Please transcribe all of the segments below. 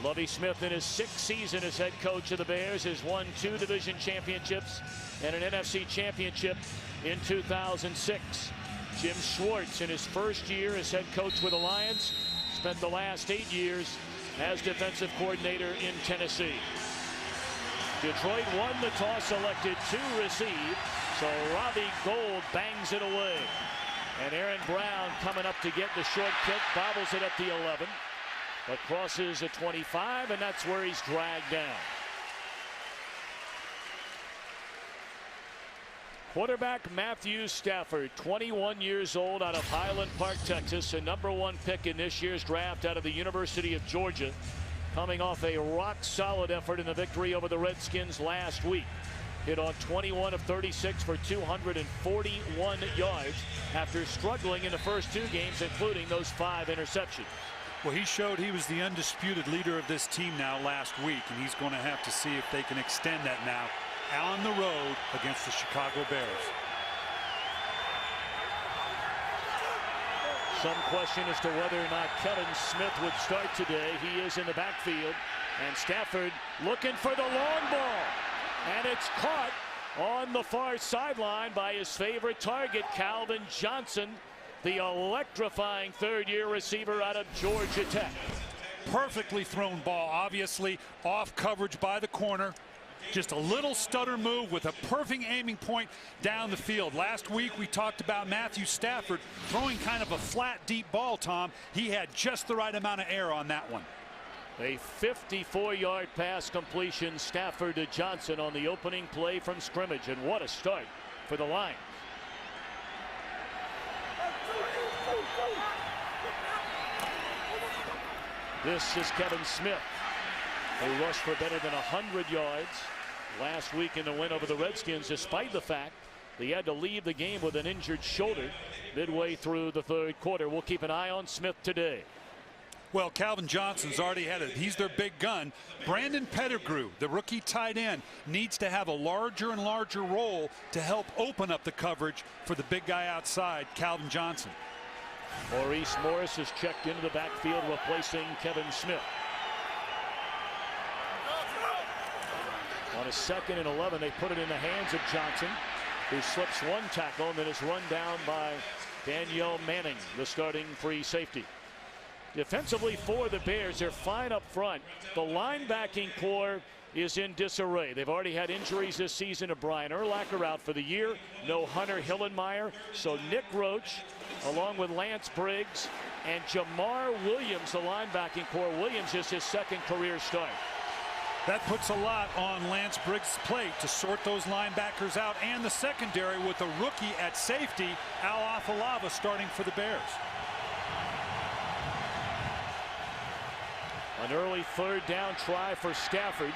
Lovie Smith, in his 6th season as head coach of the Bears, has won 2 division championships and an NFC championship in 2006. Jim Schwartz, in his 1st year as head coach with the Lions, spent the last 8 years as defensive coordinator in Tennessee. Detroit won the toss, selected to receive, so Robbie Gould bangs it away. And Aaron Brown coming up to get the short kick, bobbles it at the 11, but crosses the 25, and that's where he's dragged down. Quarterback Matthew Stafford, 21 years old, out of Highland Park, Texas, a #1 pick in this year's draft out of the University of Georgia, coming off a rock-solid effort in the victory over the Redskins last week. Hit on 21 of 36 for 241 yards after struggling in the first 2 games, including those 5 interceptions. Well, he showed he was the undisputed leader of this team now last week, and he's going to have to see if they can extend that now on the road against the Chicago Bears. Some question as to whether or not Kevin Smith would start today. He is in the backfield, and Stafford looking for the long ball, and it's caught on the far sideline by his favorite target, Calvin Johnson, the electrifying 3rd-year receiver out of Georgia Tech. Perfectly thrown ball, obviously off coverage by the corner. Just a little stutter move with a perfect aiming point down the field. Last week we talked about Matthew Stafford throwing kind of a flat, deep ball, Tom. He had just the right amount of air on that one. A 54-yard pass completion, Stafford to Johnson on the opening play from scrimmage, and what a start for the Lions. This is Kevin Smith, who rushed for better than 100 yards last week in the win over the Redskins, despite the fact that he had to leave the game with an injured shoulder midway through the 3rd quarter. We'll keep an eye on Smith today. Well, Calvin Johnson's already had it. He's their big gun. Brandon Pettigrew, the rookie tight end, needs to have a larger and larger role to help open up the coverage for the big guy outside, Calvin Johnson. Maurice Morris has checked into the backfield, replacing Kevin Smith. On a 2nd and 11, they put it in the hands of Johnson, who slips 1 tackle and then is run down by Danielle Manning, the starting free safety. Defensively for the Bears, they're fine up front. The linebacking core is in disarray. They've already had injuries this season to Brian Urlacher out for the year. No Hunter Hillenmeyer. So Nick Roach, along with Lance Briggs and Jamar Williams, the linebacking core. Williams is his 2nd career start. That puts a lot on Lance Briggs' plate to sort those linebackers out, and the secondary with a rookie at safety, Al Afalava, starting for the Bears. An early 3rd down try for Stafford.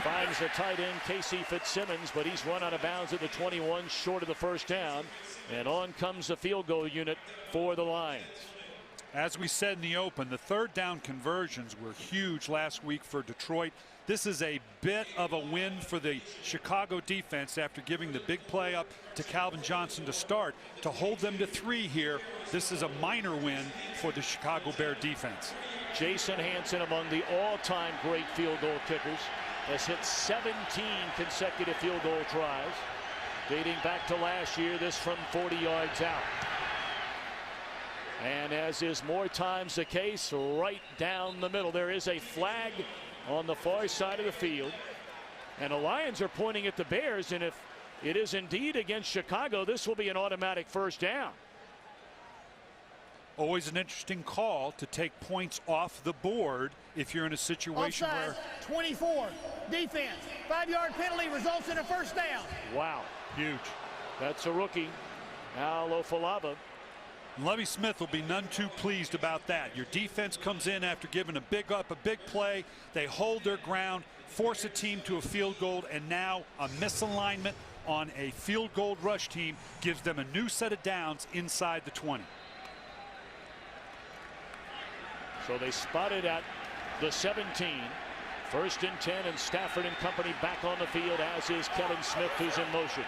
Finds the tight end Casey Fitzsimmons, but he's run out of bounds at the 21, short of the 1st down. And on comes the field goal unit for the Lions. As we said in the open, the 3rd down conversions were huge last week for Detroit. This is a bit of a win for the Chicago defense after giving the big play up to Calvin Johnson to start. To hold them to 3 here, this is a minor win for the Chicago Bear defense. Jason Hanson, among the all-time great field goal kickers, has hit 17 consecutive field goal tries, dating back to last year, this from 40 yards out. And as is more times the case, right down the middle, there is a flag on the far side of the field, and the Lions are pointing at the Bears, and if it is indeed against Chicago, this will be an automatic 1st down. Always an interesting call to take points off the board if you're in a situation Offside, where 24 defense, 5-yard penalty results in a 1st down. Wow, huge. That's a rookie, Al Afalava. Lovie Smith will be none too pleased about that. Your defense comes in after giving a big play. They hold their ground, force a team to a field goal, and now a misalignment on a field goal rush team gives them a new set of downs inside the 20. So they spotted at the 17. 1st and 10, and Stafford and company back on the field, as is Kevin Smith, who's in motion.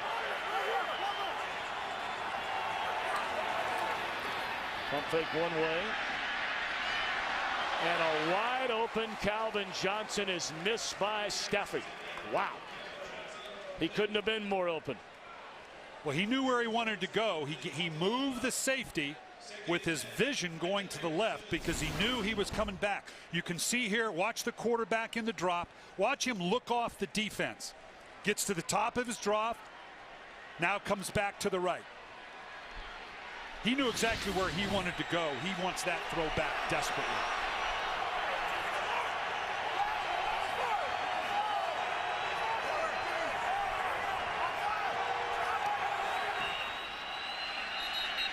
Pump fake one way. And a wide wide open. Calvin Johnson is missed by Stafford. Wow. He couldn't have been more open. Well, he knew where he wanted to go. He moved the safety with his vision going to the left because he knew he was coming back. You can see here, watch the quarterback in the drop. Watch him look off the defense. Gets to the top of his drop. Now comes back to the right. He knew exactly where he wanted to go. He wants that throw back desperately.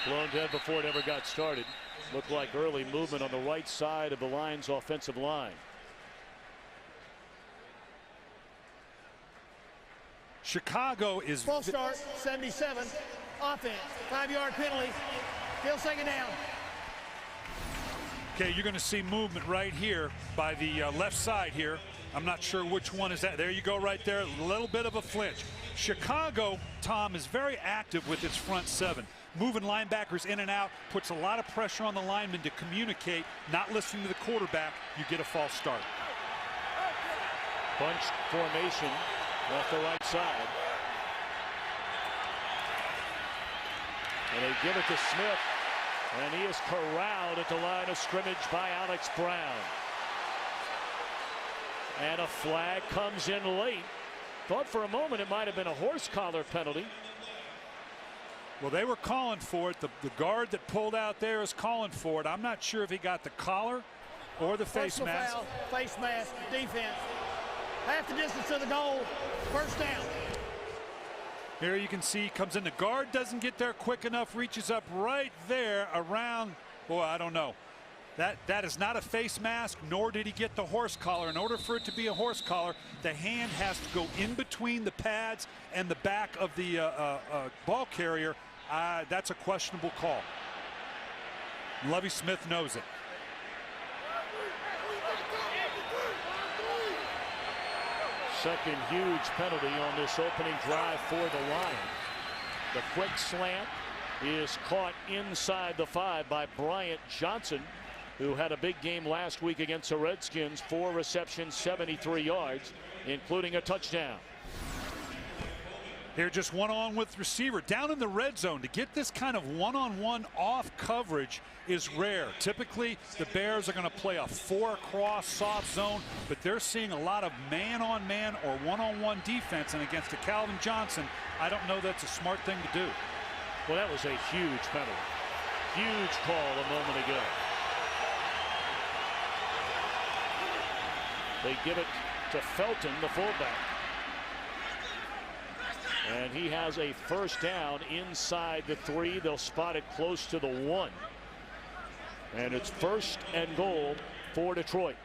Blown dead before it ever got started. Looked like early movement on the right side of the Lions' offensive line. Chicago is Full start, 77. Offense, 5-yard penalty. Still second down. Okay, you're going to see movement right here by the left side here. I'm not sure which one is that. There you go right there. A little bit of a flinch. Chicago, Tom, is very active with its front seven. Moving linebackers in and out, puts a lot of pressure on the linemen to communicate, not listening to the quarterback. You get a false start. Bunch formation off the right side. And they give it to Smith. And he is corralled at the line of scrimmage by Alex Brown. And a flag comes in late. Thought for a moment it might have been a horse collar penalty. Well, they were calling for it. The guard that pulled out there is calling for it. I'm not sure if he got the collar or the face mask. Foul, face mask, defense. Half the distance to the goal. First down. Here you can see comes in. The guard doesn't get there quick enough. Reaches up right there around. Boy, I don't know. That is not a face mask, nor did he get the horse collar. In order for it to be a horse collar, the hand has to go in between the pads and the back of the ball carrier. That's a questionable call. Lovie Smith knows it. Second huge penalty on this opening drive for the Lions. The quick slant is caught inside the 5 by Bryant Johnson, who had a big game last week against the Redskins. 4 receptions, 73 yards, including a touchdown. Here just one-on with receiver down in the red zone. To get this kind of one-on-one off coverage is rare. Typically the Bears are going to play a 4-across soft zone, but they're seeing a lot of man-on-man or one-on-one defense, and against a Calvin Johnson, I don't know that's a smart thing to do. Well, that was a huge penalty. Huge call a moment ago. They give it to Felton, the fullback. And he has a first down inside the 3. They'll spot it close to the 1. And it's 1st and goal for Detroit.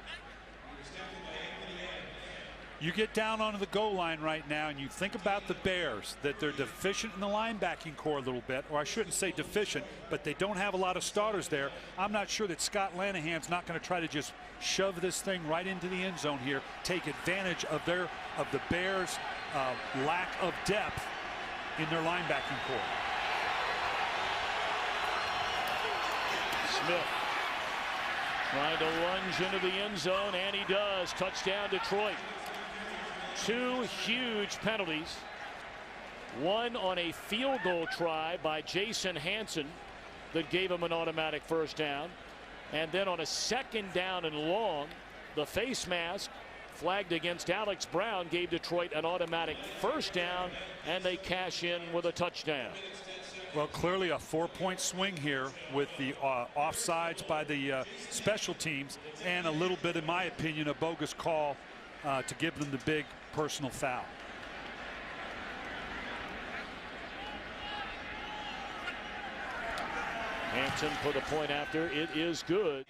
You get down onto the goal line right now and you think about the Bears, that they're deficient in the linebacking core a little bit, or I shouldn't say deficient, but they don't have a lot of starters there. I'm not sure that Scott Lanahan's not going to try to just shove this thing right into the end zone here, take advantage of the Bears' lack of depth in their linebacking core. Smith trying to lunge into the end zone, and he does. Touchdown Detroit. 2 huge penalties. One on a field goal try by Jason Hanson that gave him an automatic first down. And then on a 2nd down and long, the face mask flagged against Alex Brown gave Detroit an automatic first down, and they cash in with a touchdown. Well, clearly a 4-point swing here with the offsides by the special teams, and a little bit, in my opinion, a bogus call to give them the big personal foul. Hanson for the point after. It is good.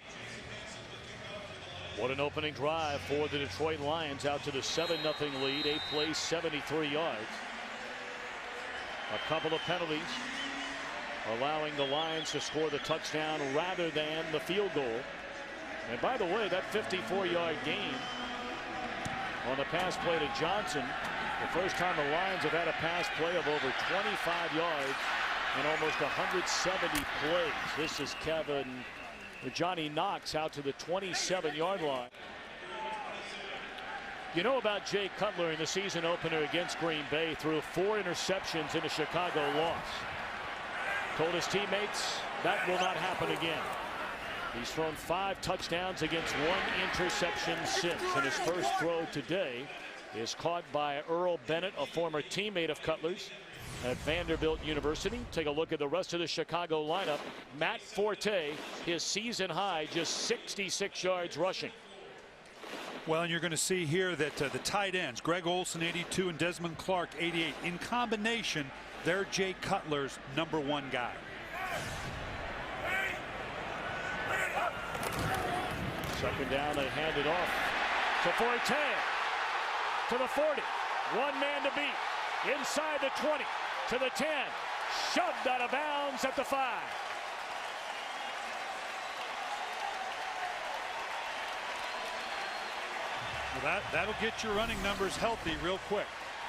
What an opening drive for the Detroit Lions, out to the 7-0 lead. 8 plays, 73 yards. A couple of penalties allowing the Lions to score the touchdown rather than the field goal. And by the way, that 54-yard gain on the pass play to Johnson, the first time the Lions have had a pass play of over 25 yards in almost 170 plays. This is Johnny Knox out to the 27-yard line. You know about Jay Cutler in the season opener against Green Bay, threw 4 interceptions in a Chicago loss. Told his teammates that will not happen again. He's thrown 5 touchdowns against 1 interception since, and his first throw today is caught by Earl Bennett, a former teammate of Cutler's at Vanderbilt University. Take a look at the rest of the Chicago lineup. Matt Forte, his season high, just 66 yards rushing. Well, and you're going to see here that the tight ends, Greg Olsen 82 and Desmond Clark 88, in combination, they're Jay Cutler's #1 guy. Second down, they hand it off to Forte to the 40. 1 man to beat inside the 20 to the 10. Shoved out of bounds at the 5. Well, that'll get your running numbers healthy real quick.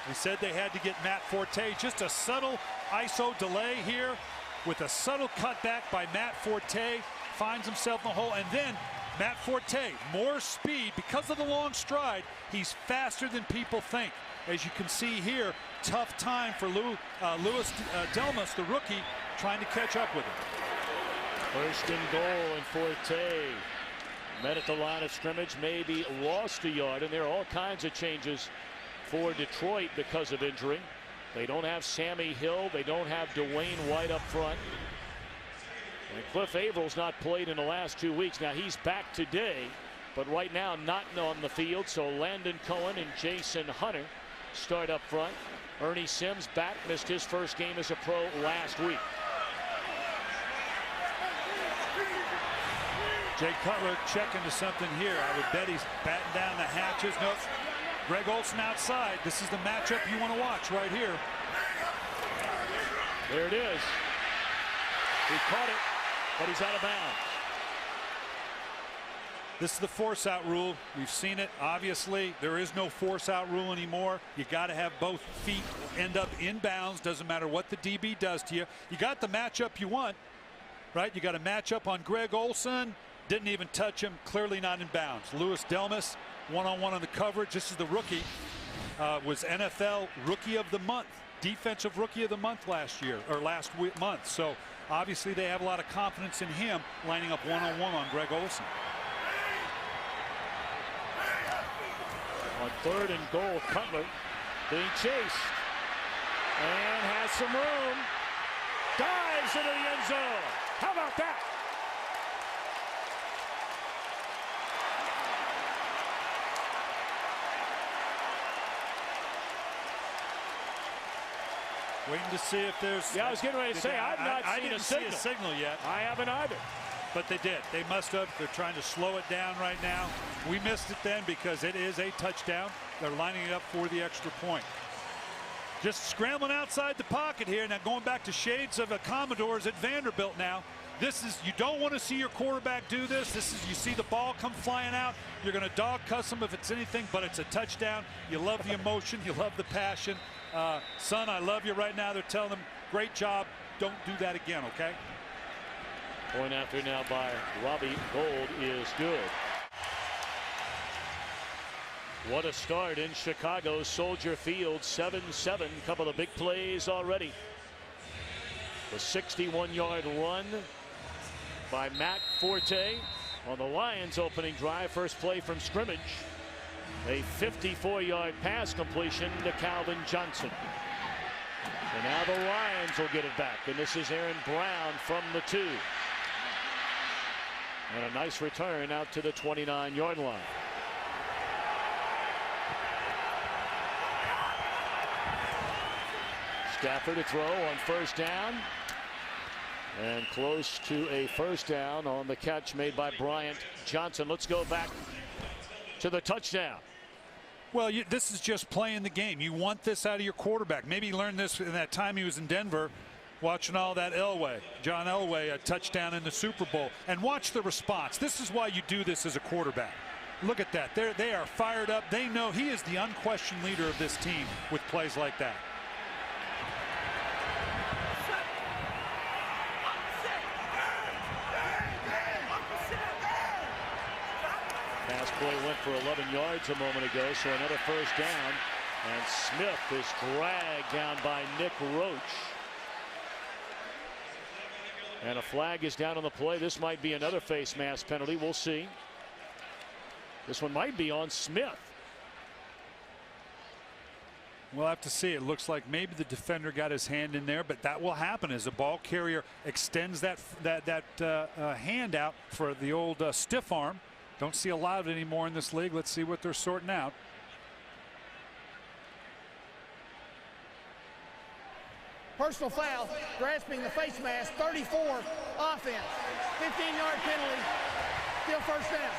We said they had to get Matt Forte. Just a subtle ISO delay here with a subtle cutback by Matt Forte. Finds himself in the hole, and then Matt Forte, more speed because of the long stride. He's faster than people think. As you can see here, tough time for Louis Delmas, the rookie, trying to catch up with him. First and goal, and Forte met at the line of scrimmage, maybe lost a yard, and there are all kinds of changes for Detroit because of injury. They don't have Sammy Hill. They don't have Dwayne White up front. And Cliff Avrill's not played in the last 2 weeks. Now he's back today, but right now not on the field. So Landon Cohen and Jason Hunter start up front. Ernie Sims back, missed his first game as a pro last week. Jay Cutler checking to something here. I would bet he's batting down the hatches. Nope. Greg Olsen outside. This is the matchup you want to watch right here. There it is. He caught it, but he's out of bounds. This is the force out rule. We've seen it. Obviously, there is no force out rule anymore. You got to have both feet end up in bounds. Doesn't matter what the DB does to you. You got the matchup you want, right? You got a matchup on Greg Olsen. Didn't even touch him. Clearly not in bounds. Louis Delmas, one-on-one on the coverage. This is the rookie. Was NFL Rookie of the Month, Defensive Rookie of the Month last month. So obviously they have a lot of confidence in him lining up one-on-one on Greg Olsen. On 3rd and goal, Cutler being chased and has some room. Dives into the end zone. How about that? Waiting to see if there's... Yeah, I was getting ready to say, I've not seen a signal yet. I haven't either. But they did. They must have. They're trying to slow it down right now. We missed it then because it is a touchdown. They're lining it up for the extra point. Just scrambling outside the pocket here. Now going back to shades of a Commodores at Vanderbilt now. This is, you don't want to see your quarterback do this. This is, you see the ball come flying out. You're going to dog cuss him if it's anything, but it's a touchdown. You love the emotion. You love the passion. Son, I love you right now. They're telling him, great job. Don't do that again, okay? Point after now by Robbie Gould is good. What a start in Chicago Soldier Field. 7-7. Couple of big plays already. The 61-yard run by Matt Forte on the Lions opening drive. First play from scrimmage. A 54-yard pass completion to Calvin Johnson. And now the Lions will get it back. And this is Aaron Brown from the 2. And a nice return out to the 29-yard line. Stafford to throw on first down. And close to a first down on the catch made by Bryant Johnson. Let's go back to the touchdown. Well, this is just playing the game. You want this out of your quarterback. Maybe he learned this in that time he was in Denver, watching all that Elway. John Elway, a touchdown in the Super Bowl. And watch the response. This is why you do this as a quarterback. Look at that. They are fired up. They know he is the unquestioned leader of this team with plays like that. Pass play went for 11 yards a moment ago, so another first down. And Smith is dragged down by Nick Roach. And a flag is down on the play. This might be another face mask penalty. We'll see. This one might be on Smith. We'll have to see. It looks like maybe the defender got his hand in there, but that will happen as the ball carrier extends that hand out for the old stiff arm. Don't see a lot of it anymore in this league. Let's see what they're sorting out. Personal foul, grasping the face mask, 34, offense. 15-yard penalty, still first down.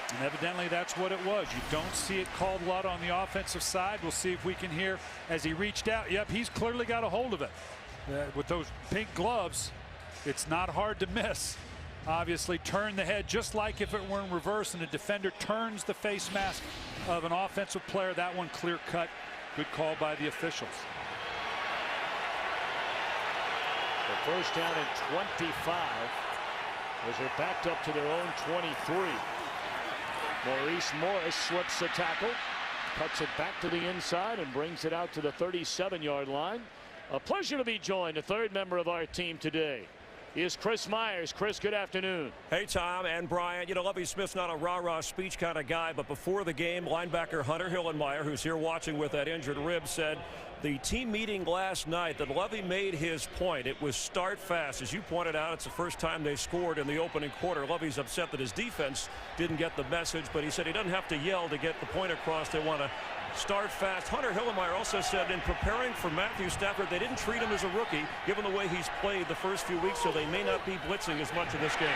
And evidently that's what it was. You don't see it called a lot on the offensive side. We'll see if we can hear as he reached out. Yep, he's clearly got a hold of it. With those pink gloves, it's not hard to miss. Obviously turn the head just like if it were in reverse and the defender turns the face mask of an offensive player. That one clear cut. Good call by the officials. The first down and 25 as they're backed up to their own 23. Maurice Morris slips the tackle, cuts it back to the inside and brings it out to the 37-yard line. A pleasure to be joined. The third member of our team today is Chris Myers. Chris, good afternoon. Hey, Tom and Brian. You know, Lovie Smith's not a rah-rah speech kind of guy, but before the game, linebacker Hunter Hillenmeyer, who's here watching with that injured rib, said the team meeting last night that Lovie made his point. It was start fast. As you pointed out, it's the first time they scored in the opening quarter. Lovie's upset that his defense didn't get the message, but he said he doesn't have to yell to get the point across. They want to start fast. Hunter Hillenmeyer also said in preparing for Matthew Stafford, they didn't treat him as a rookie, given the way he's played the first few weeks, so they may not be blitzing as much in this game.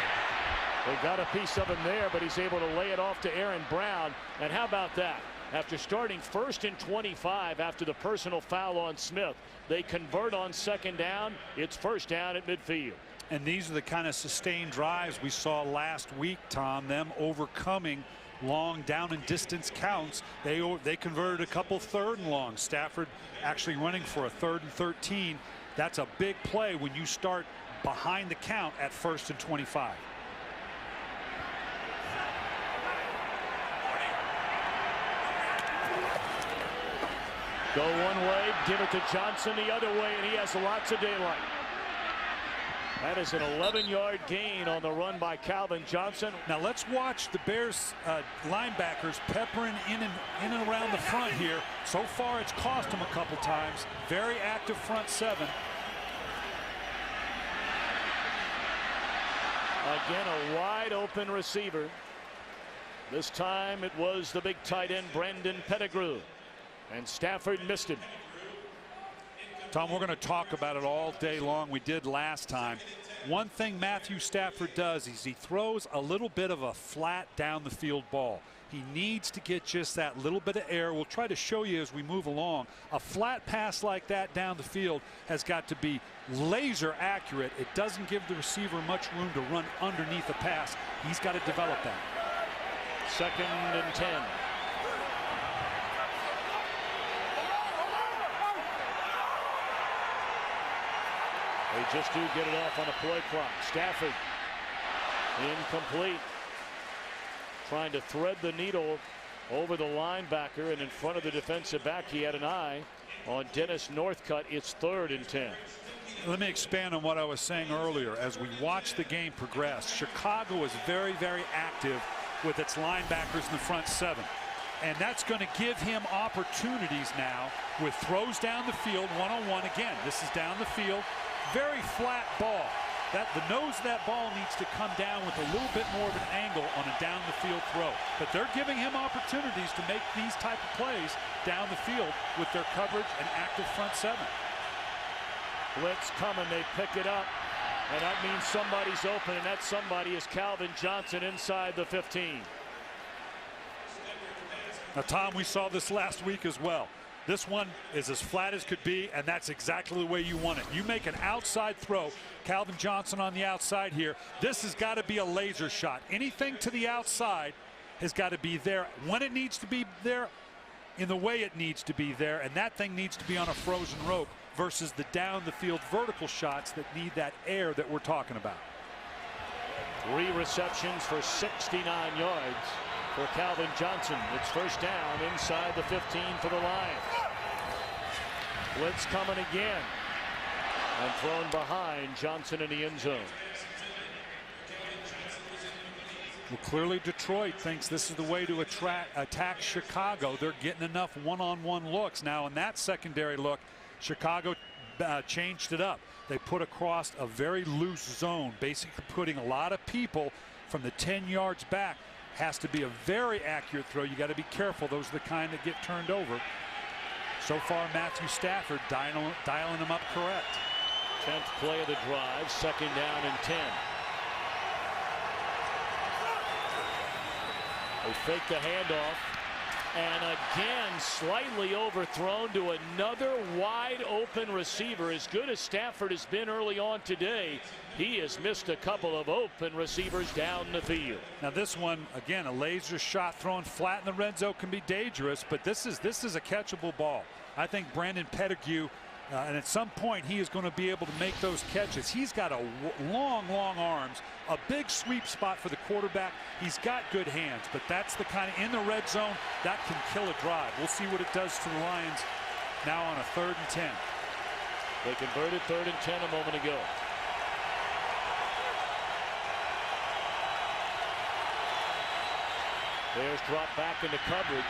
They got a piece of him there, but he's able to lay it off to Aaron Brown. And how about that? After starting 1st and 25 after the personal foul on Smith, they convert on second down. It's first down at midfield. And these are the kind of sustained drives we saw last week, Tom, them overcoming long down and distance counts. They converted a couple 3rd and long. Stafford actually running for a 3rd and 13. That's a big play when you start behind the count at 1st and 25. Go one way, give it to Johnson the other way, and he has lots of daylight. That is an 11-yard gain on the run by Calvin Johnson. Now let's watch the Bears linebackers peppering in and around the front here. So far it's cost them a couple times. Very active front seven. Again, a wide open receiver. This time it was the big tight end Brandon Pettigrew. And Stafford missed him. Tom, we're going to talk about it all day long. We did last time. One thing Matthew Stafford does is he throws a little bit of a flat down the field ball. He needs to get just that little bit of air. We'll try to show you as we move along. A flat pass like that down the field has got to be laser accurate. It doesn't give the receiver much room to run underneath a pass. He's got to develop that. 2nd and 10. They just do get it off on a play clock. Stafford incomplete. Trying to thread the needle over the linebacker and in front of the defensive back. He had an eye on Dennis Northcutt. It's 3rd and 10. Let me expand on what I was saying earlier. As we watch the game progress, Chicago is very, very active with its linebackers in the front seven. And that's going to give him opportunities now with throws down the field one-on-one. Again, this is down the field. Very flat ball. The nose of that ball needs to come down with a little bit more of an angle on a down the field throw. But they're giving him opportunities to make these type of plays down the field with their coverage and active front seven. Blitz coming, they pick it up. And that means somebody's open, and that somebody is Calvin Johnson inside the 15. Now, Tom, we saw this last week as well. This one is as flat as could be, and that's exactly the way you want it. You make an outside throw. Calvin Johnson on the outside here. This has got to be a laser shot. Anything to the outside has got to be there when it needs to be there, in the way it needs to be there, and that thing needs to be on a frozen rope versus the down the field vertical shots that need that air that we're talking about. 3 receptions for 69 yards. for Calvin Johnson. It's first down inside the 15 for the Lions. Blitz coming again. And thrown behind Johnson in the end zone. Well, clearly Detroit thinks this is the way to attack Chicago. They're getting enough one-on-one looks. Now in that secondary look, Chicago changed it up. They put across a very loose zone, basically putting a lot of people from the 10 yards back. Has to be a very accurate throw. You got to be careful. Those are the kind that get turned over. So far, Matthew Stafford dialing them up correct. 10th play of the drive, second down and 10. They fake the handoff, and again slightly overthrown to another wide open receiver. As good as Stafford has been early on today, he has missed a couple of open receivers down the field. Now this one, again, a laser shot thrown flat in the red zone can be dangerous, but this is a catchable ball. I think Brandon Pettigrew, and at some point he is going to be able to make those catches. He's got a long arms, a big sweep spot for the quarterback. He's got good hands, but that's the kind of, in the red zone, that can kill a drive. We'll see what it does to the Lions now on a 3rd and 10. They converted 3rd and 10 a moment ago. Bears drop back into coverage.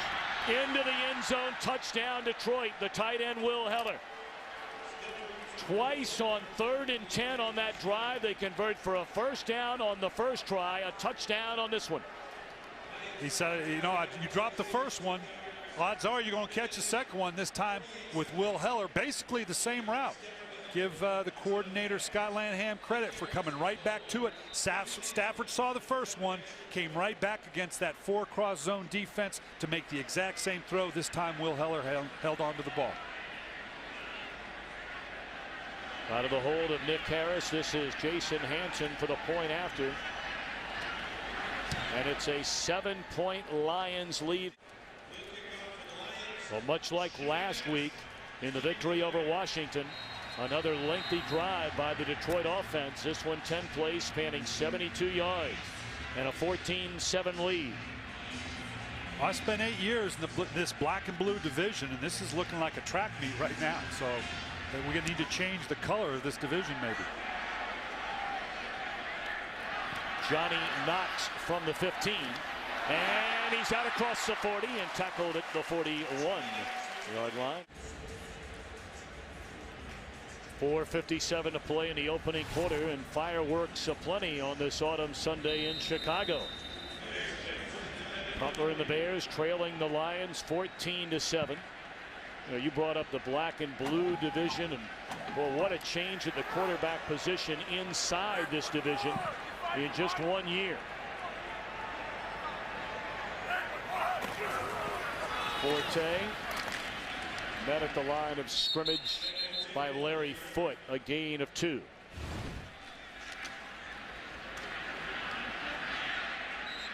Into the end zone, touchdown Detroit. The tight end Will Heller. Twice on 3rd and 10 on that drive. They convert for a first down on the first try, a touchdown on this one. He said, you know, you dropped the first one. Odds are you're going to catch the second one, this time with Will Heller. Basically the same route. Give the coordinator Scott Lanham credit for coming right back to it. Stafford saw the first one, came right back against that 4-cross zone defense to make the exact same throw. This time Will Heller held onto the ball. Out of the hold of Nick Harris, this is Jason Hanson for the point after. And it's a 7-point Lions lead. Well, much like last week in the victory over Washington, another lengthy drive by the Detroit offense. This one 10 plays spanning 72 yards and a 14-7 lead. I spent 8 years in this black and blue division, and this is looking like a track meet right now. So we're going to need to change the color of this division maybe. Johnny Knox from the 15, and he's out across the 40 and tackled at the 41-yard line. 4:57 to play in the opening quarter, and fireworks aplenty on this autumn Sunday in Chicago. Cutler and the Bears trailing the Lions 14-7. You know, you brought up the black and blue division, and well, what a change at the quarterback position inside this division in just 1 year. Forte met at the line of scrimmage by Larry Foote, a gain of 2.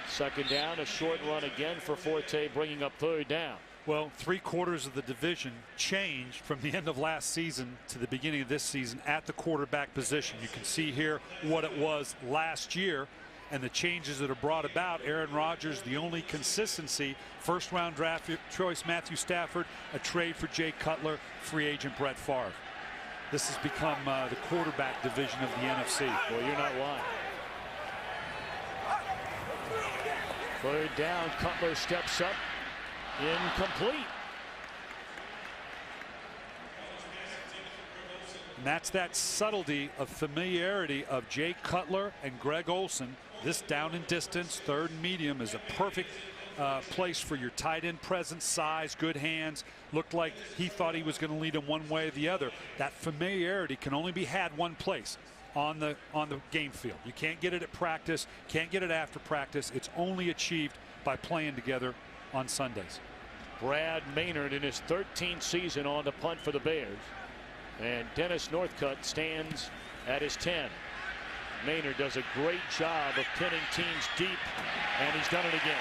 Second down, a short run again for Forte, bringing up 3rd down. Well, 3/4 of the division changed from the end of last season to the beginning of this season at the quarterback position. You can see here what it was last year and the changes that are brought about. Aaron Rodgers, the only consistency, 1st-round draft choice Matthew Stafford, a trade for Jay Cutler, free agent Brett Favre. This has become the quarterback division of the NFC. Well, you're not lying. 3rd down, Cutler steps up, incomplete. And that's that subtlety of familiarity of Jay Cutler and Greg Olsen. This down and distance, 3rd and medium, is a perfect place for your tight end presence, size, good hands. Looked like he thought he was going to lead him one way or the other. That familiarity can only be had one place, on the game field. You can't get it at practice, can't get it after practice. It's only achieved by playing together on Sundays. Brad Maynard in his 13th season on the punt for the Bears. And Dennis Northcutt stands at his 10. Maynard does a great job of pinning teams deep, and he's done it again.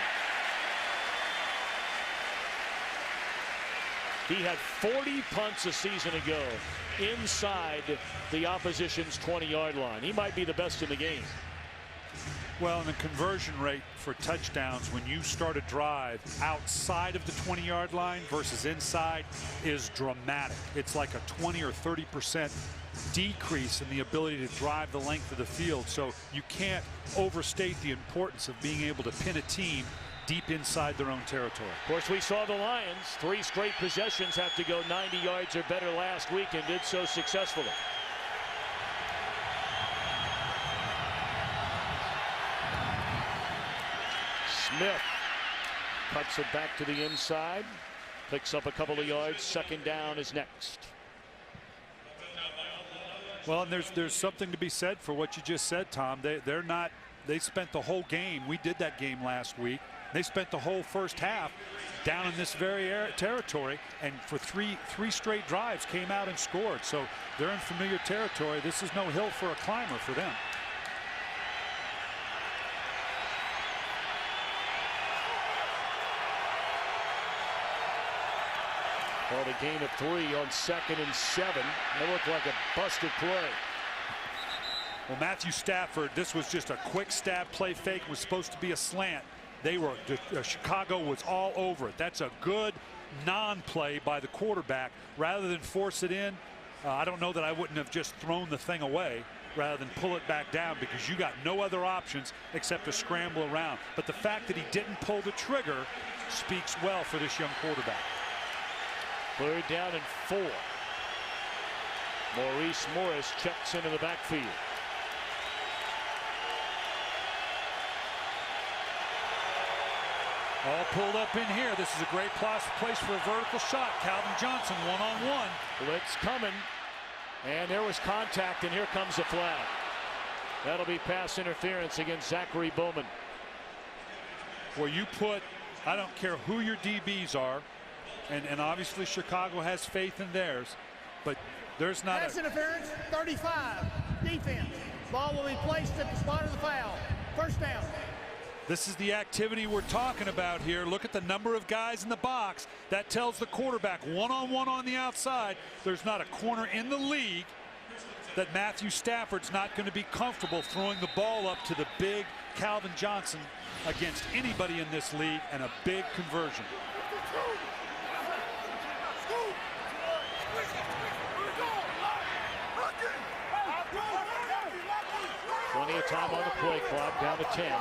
He had 40 punts a season ago inside the opposition's 20-yard line. He might be the best in the game. Well, and the conversion rate for touchdowns when you start a drive outside of the 20-yard line versus inside is dramatic. It's like a 20 or 30% decrease in the ability to drive the length of the field. So you can't overstate the importance of being able to pin a team deep inside their own territory. Of course, we saw the Lions 3 straight possessions have to go 90 yards or better last week and did so successfully. Smith cuts it back to the inside, picks up a couple of yards. Second down is next. Well, and there's something to be said for what you just said, Tom. They spent the whole game. We did that game last week. They spent the whole first half down in this very territory, and for three straight drives came out and scored. So they're in familiar territory. This is no hill for a climber for them. Well, the gain of 3 on 2nd and 7. That looked like a busted play. Well, Matthew Stafford, this was just a quick stab play fake. It was supposed to be a slant. Chicago was all over it. That's a good non-play by the quarterback. Rather than force it in, I don't know that I wouldn't have just thrown the thing away rather than pull it back down, because you got no other options except to scramble around. But the fact that he didn't pull the trigger speaks well for this young quarterback. 3rd down and 4. Maurice Morris checks into the backfield. All pulled up in here. This is a great place for a vertical shot. Calvin Johnson one-on-one. Blitz coming, and there was contact, and here comes the flag. That'll be pass interference against Zachary Bowman. Where you put, I don't care who your DBs are, and obviously Chicago has faith in theirs, but there's not pass interference, 35, defense. Ball will be placed at the spot of the foul. First down. This is the activity we're talking about here. Look at the number of guys in the box. That tells the quarterback one-on-one on the outside. There's not a corner in the league that Matthew Stafford's not going to be comfortable throwing the ball up to the big Calvin Johnson against anybody in this league, and a big conversion. Plenty of time on the play clock, down to 10.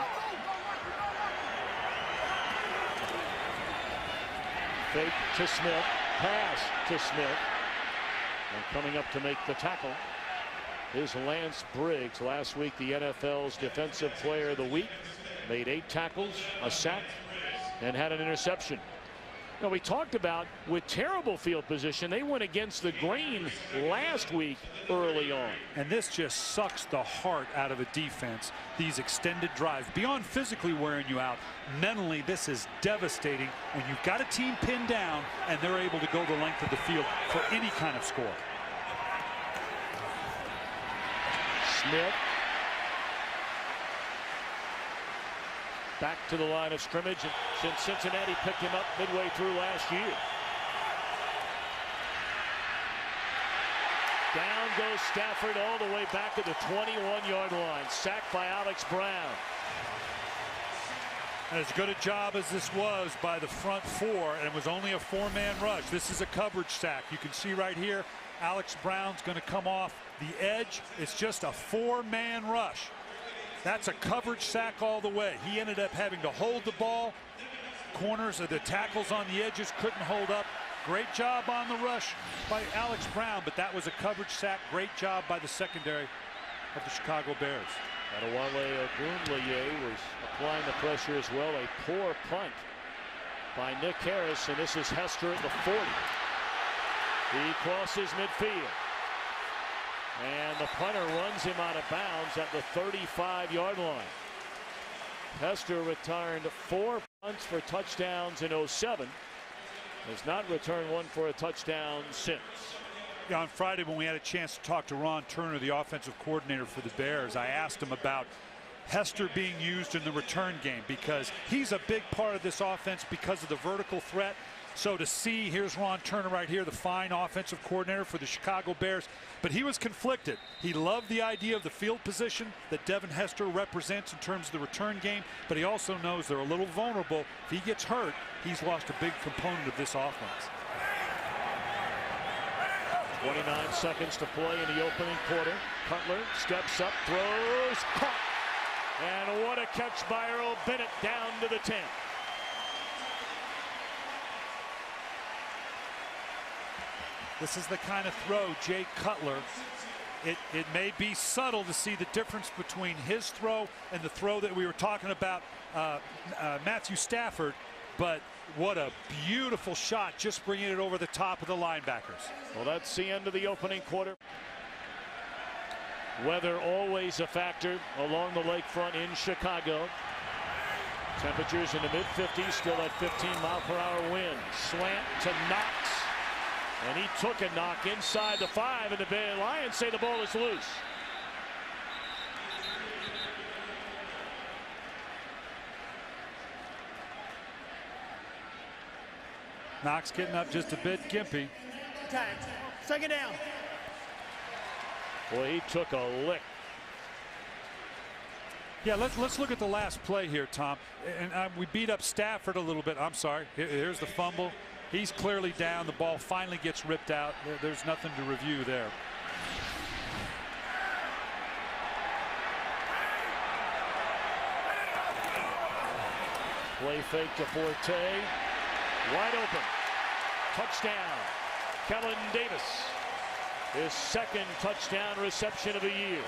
Fake to Smith, pass to Smith. And coming up to make the tackle is Lance Briggs. Last week, the NFL's Defensive Player of the Week. Made 8 tackles, a sack, and had an interception. Now, we talked about with terrible field position, they went against the grain last week early on. And this just sucks the heart out of a defense, these extended drives. Beyond physically wearing you out, mentally this is devastating when you've got a team pinned down and they're able to go the length of the field for any kind of score. Smith back to the line of scrimmage since Cincinnati picked him up midway through last year. Down goes Stafford all the way back at the 21-yard line. Sacked by Alex Brown. And as good a job as this was by the front 4, and it was only a 4-man rush. This is a coverage sack. You can see right here, Alex Brown's going to come off the edge. It's just a 4-man rush. That's a coverage sack all the way. He ended up having to hold the ball. Corners of the tackles on the edges couldn't hold up. Great job on the rush by Alex Brown, but that was a coverage sack. Great job by the secondary of the Chicago Bears. Adewale Ogunleye was applying the pressure as well. A poor punt by Nick Harris, and this is Hester at the 40. He crosses midfield. And the punter runs him out of bounds at the 35-yard line. Hester returned 4 punts for touchdowns in 07. Has not returned one for a touchdown since. Yeah, on Friday when we had a chance to talk to Ron Turner, the offensive coordinator for the Bears, I asked him about Hester being used in the return game, because he's a big part of this offense because of the vertical threat. So to see, here's Ron Turner right here, the fine offensive coordinator for the Chicago Bears, but he was conflicted. He loved the idea of the field position that Devin Hester represents in terms of the return game, but he also knows they're a little vulnerable. If he gets hurt, he's lost a big component of this offense. 29 seconds to play in the opening quarter. Cutler steps up, throws, caught. And what a catch by Earl Bennett down to the 10. This is the kind of throw Jay Cutler, it may be subtle to see the difference between his throw and the throw that we were talking about, Matthew Stafford, but what a beautiful shot, just bringing it over the top of the linebackers. Well, that's the end of the opening quarter. Weather always a factor along the lakefront in Chicago. Temperatures in the mid-50s, still at 15-mile-per-hour wind. Slant to Knox. And he took a knock inside the 5, and the Bay Lions say the ball is loose. Knox getting up just a bit gimpy. Tag. Second down. Boy, he took a lick. Yeah, let's look at the last play here, Tom. And we beat up Stafford a little bit. I'm sorry. Here's the fumble. He's clearly down. The ball finally gets ripped out. There's nothing to review there. Play fake to Forte. Wide open. Touchdown. Kellen Davis. His second touchdown reception of the year.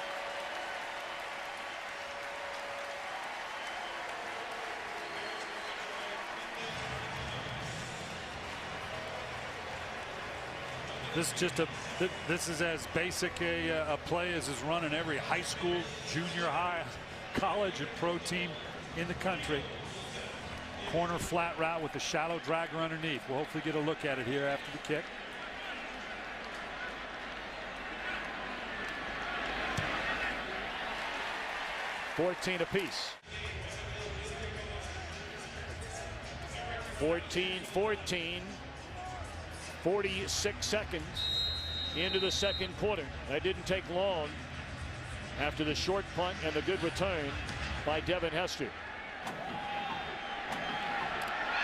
This is as basic a play as is run in every high school, junior high, college, and pro team in the country. Corner flat route with the shallow dragger underneath. We'll hopefully get a look at it here after the kick. $14 apiece. 14-14. 46 seconds into the second quarter. That didn't take long after the short punt and the good return by Devin Hester.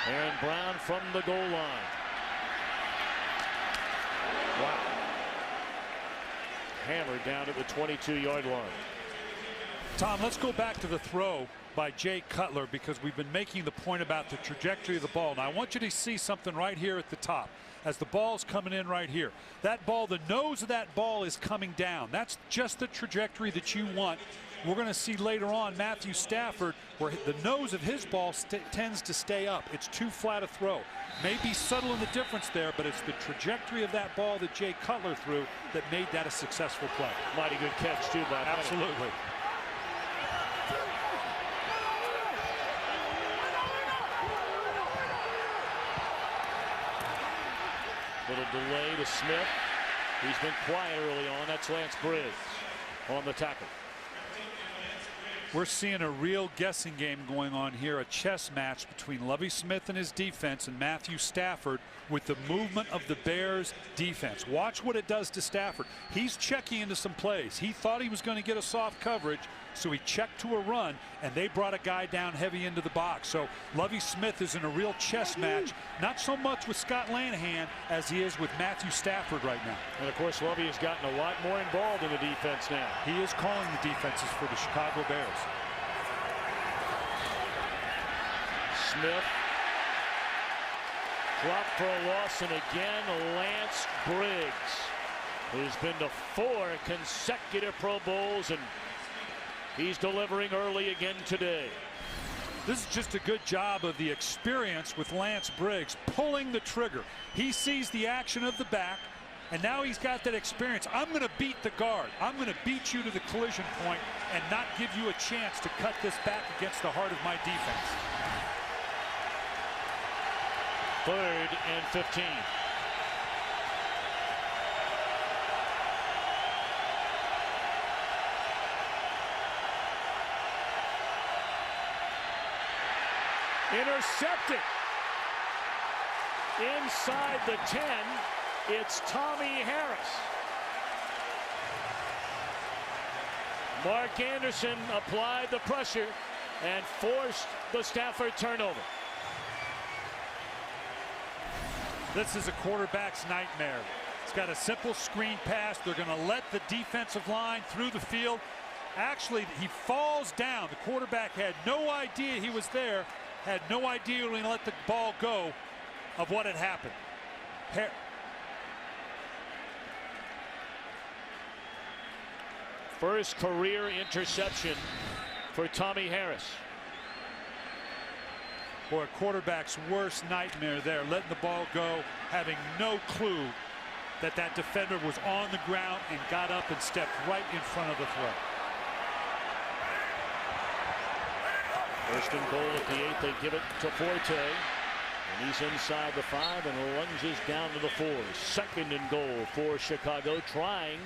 Aaron Brown from the goal line. Wow. Hammered down at the 22-yard line. Tom, let's go back to the throw by Jay Cutler, because we've been making the point about the trajectory of the ball. Now I want you to see something right here at the top as the ball's coming in right here. That ball, the nose of that ball is coming down. That's just the trajectory that you want. We're going to see later on Matthew Stafford where the nose of his ball tends to stay up. It's too flat a throw. May be subtle in the difference there, but it's the trajectory of that ball that Jay Cutler threw that made that a successful play. Mighty good catch too by Absolutely. Little delay to Smith. He's been quiet early on. That's Lance Briggs on the tackle. We're seeing a real guessing game going on here, a chess match between Lovie Smith and his defense and Matthew Stafford with the movement of the Bears defense. Watch what it does to Stafford. He's checking into some plays. He thought he was going to get a soft coverage, so he checked to a run, and they brought a guy down heavy into the box. So Lovie Smith is in a real chess match, not so much with Scott Lanahan as he is with Matthew Stafford right now. And of course, Lovie has gotten a lot more involved in the defense now. He is calling the defenses for the Chicago Bears. Smith dropped for a loss, and again Lance Briggs, who's been to 4 consecutive Pro Bowls, and he's delivering early again today. This is just a good job of the experience with Lance Briggs pulling the trigger. He sees the action of the back, and now he's got that experience. I'm going to beat the guard. I'm going to beat you to the collision point and not give you a chance to cut this back against the heart of my defense. 3rd and 15. Intercepted. Inside the 10, it's Tommy Harris. Mark Anderson applied the pressure and forced the Stafford turnover. This is a quarterback's nightmare. It's got a simple screen pass. They're going to let the defensive line through the field. Actually, he falls down. The quarterback had no idea he was there, had no idea when he let the ball go of what had happened. First career interception for Tommy Harris. Boy, a quarterback's worst nightmare there, letting the ball go, having no clue that that defender was on the ground and got up and stepped right in front of the throw. First and goal at the 8. They give it to Forte. And he's inside the 5 and lunges down to the 4. Second and goal for Chicago, trying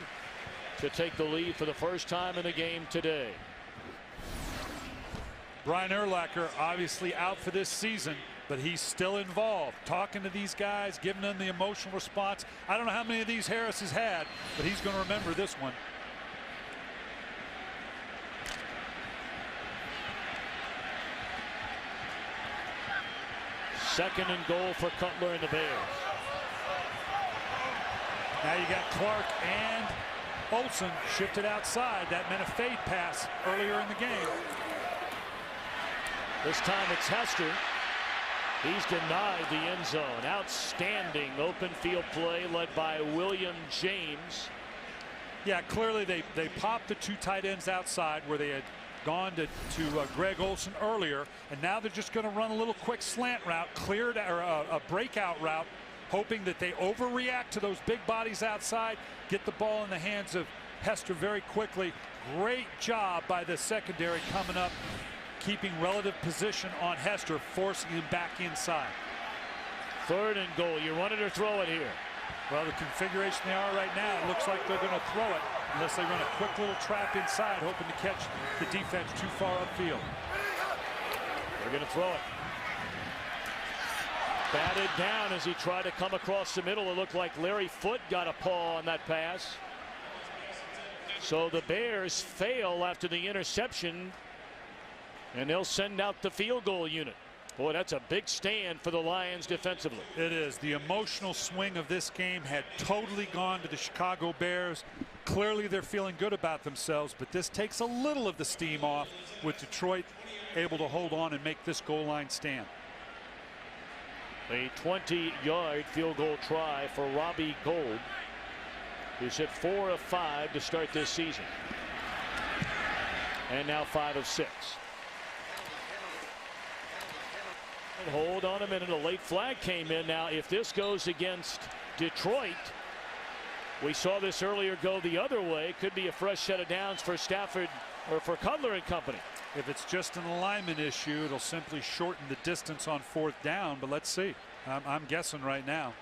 to take the lead for the first time in the game today. Brian Urlacher obviously out for this season, but he's still involved, talking to these guys, giving them the emotional response. I don't know how many of these Harris has had, but he's going to remember this one. Second and goal for Cutler and the Bears. Now you got Clark and Olsen shifted outside. That meant a fade pass earlier in the game. This time it's Hester. He's denied the end zone. Outstanding open field play led by William James. Yeah, clearly they popped the 2 tight ends outside where they had gone to Greg Olsen earlier, and now they're just going to run a little quick slant route, cleared or a breakout route, hoping that they overreact to those big bodies outside, get the ball in the hands of Hester very quickly. Great job by the secondary coming up, keeping relative position on Hester, forcing him back inside. Third and goal. You run it or throw it here? Well, the configuration they are right now, it looks like they're going to throw it unless they run a quick little trap inside, hoping to catch the defense too far upfield. They're going to throw it. Batted down as he tried to come across the middle. It looked like Larry Foote got a paw on that pass. So the Bears fail after the interception, and they'll send out the field goal unit. Boy, that's a big stand for the Lions defensively. It is. The emotional swing of this game had totally gone to the Chicago Bears. Clearly they're feeling good about themselves, but this takes a little of the steam off with Detroit able to hold on and make this goal line stand. A 20-yard field goal try for Robbie Gould, who's hit 4 of 5 to start this season. And now 5 of 6. Hold on a minute. A late flag came in. Now, if this goes against Detroit, we saw this earlier go the other way. Could be a fresh set of downs for Stafford or for Cutler and company. If it's just an alignment issue, it'll simply shorten the distance on 4th down. But let's see. I'm guessing right now.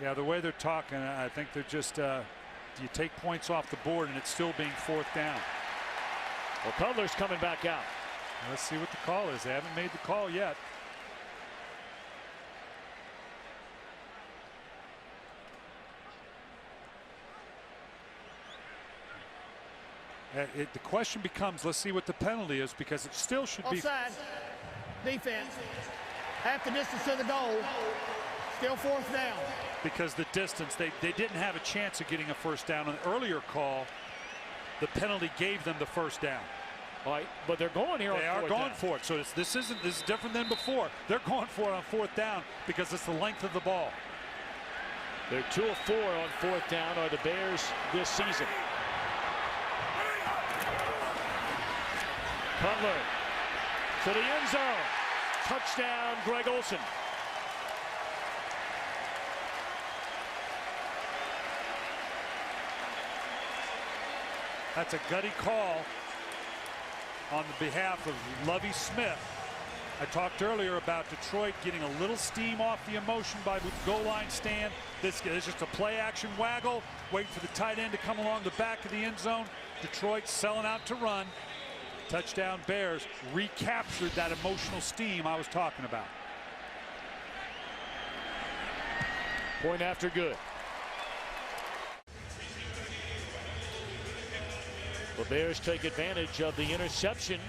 Yeah, the way they're talking, I think they're just you take points off the board and it's still being 4th down. Well, Cutler's coming back out. Let's see what the call is. They haven't made the call yet. The question becomes, let's see what the penalty is, because it still should be. Offside. Defense. Half the distance to the goal. Still 4th down. Because the distance, they didn't have a chance of getting a 1st down. On the earlier call, the penalty gave them the 1st down. All right, but they're going here on 4th down. They are going for it, so this is different than before. They're going for it on 4th down because it's the length of the ball. They're 2 of 4 on 4th down are the Bears this season. Cutler to the end zone. Touchdown, Greg Olsen. That's a gutty call on the behalf of Lovie Smith. I talked earlier about Detroit getting a little steam off the emotion by the goal line stand. This is just a play action waggle, waiting for the tight end to come along the back of the end zone. Detroit selling out to run. Touchdown Bears recaptured that emotional steam I was talking about. Point after good. The Bears take advantage of the interception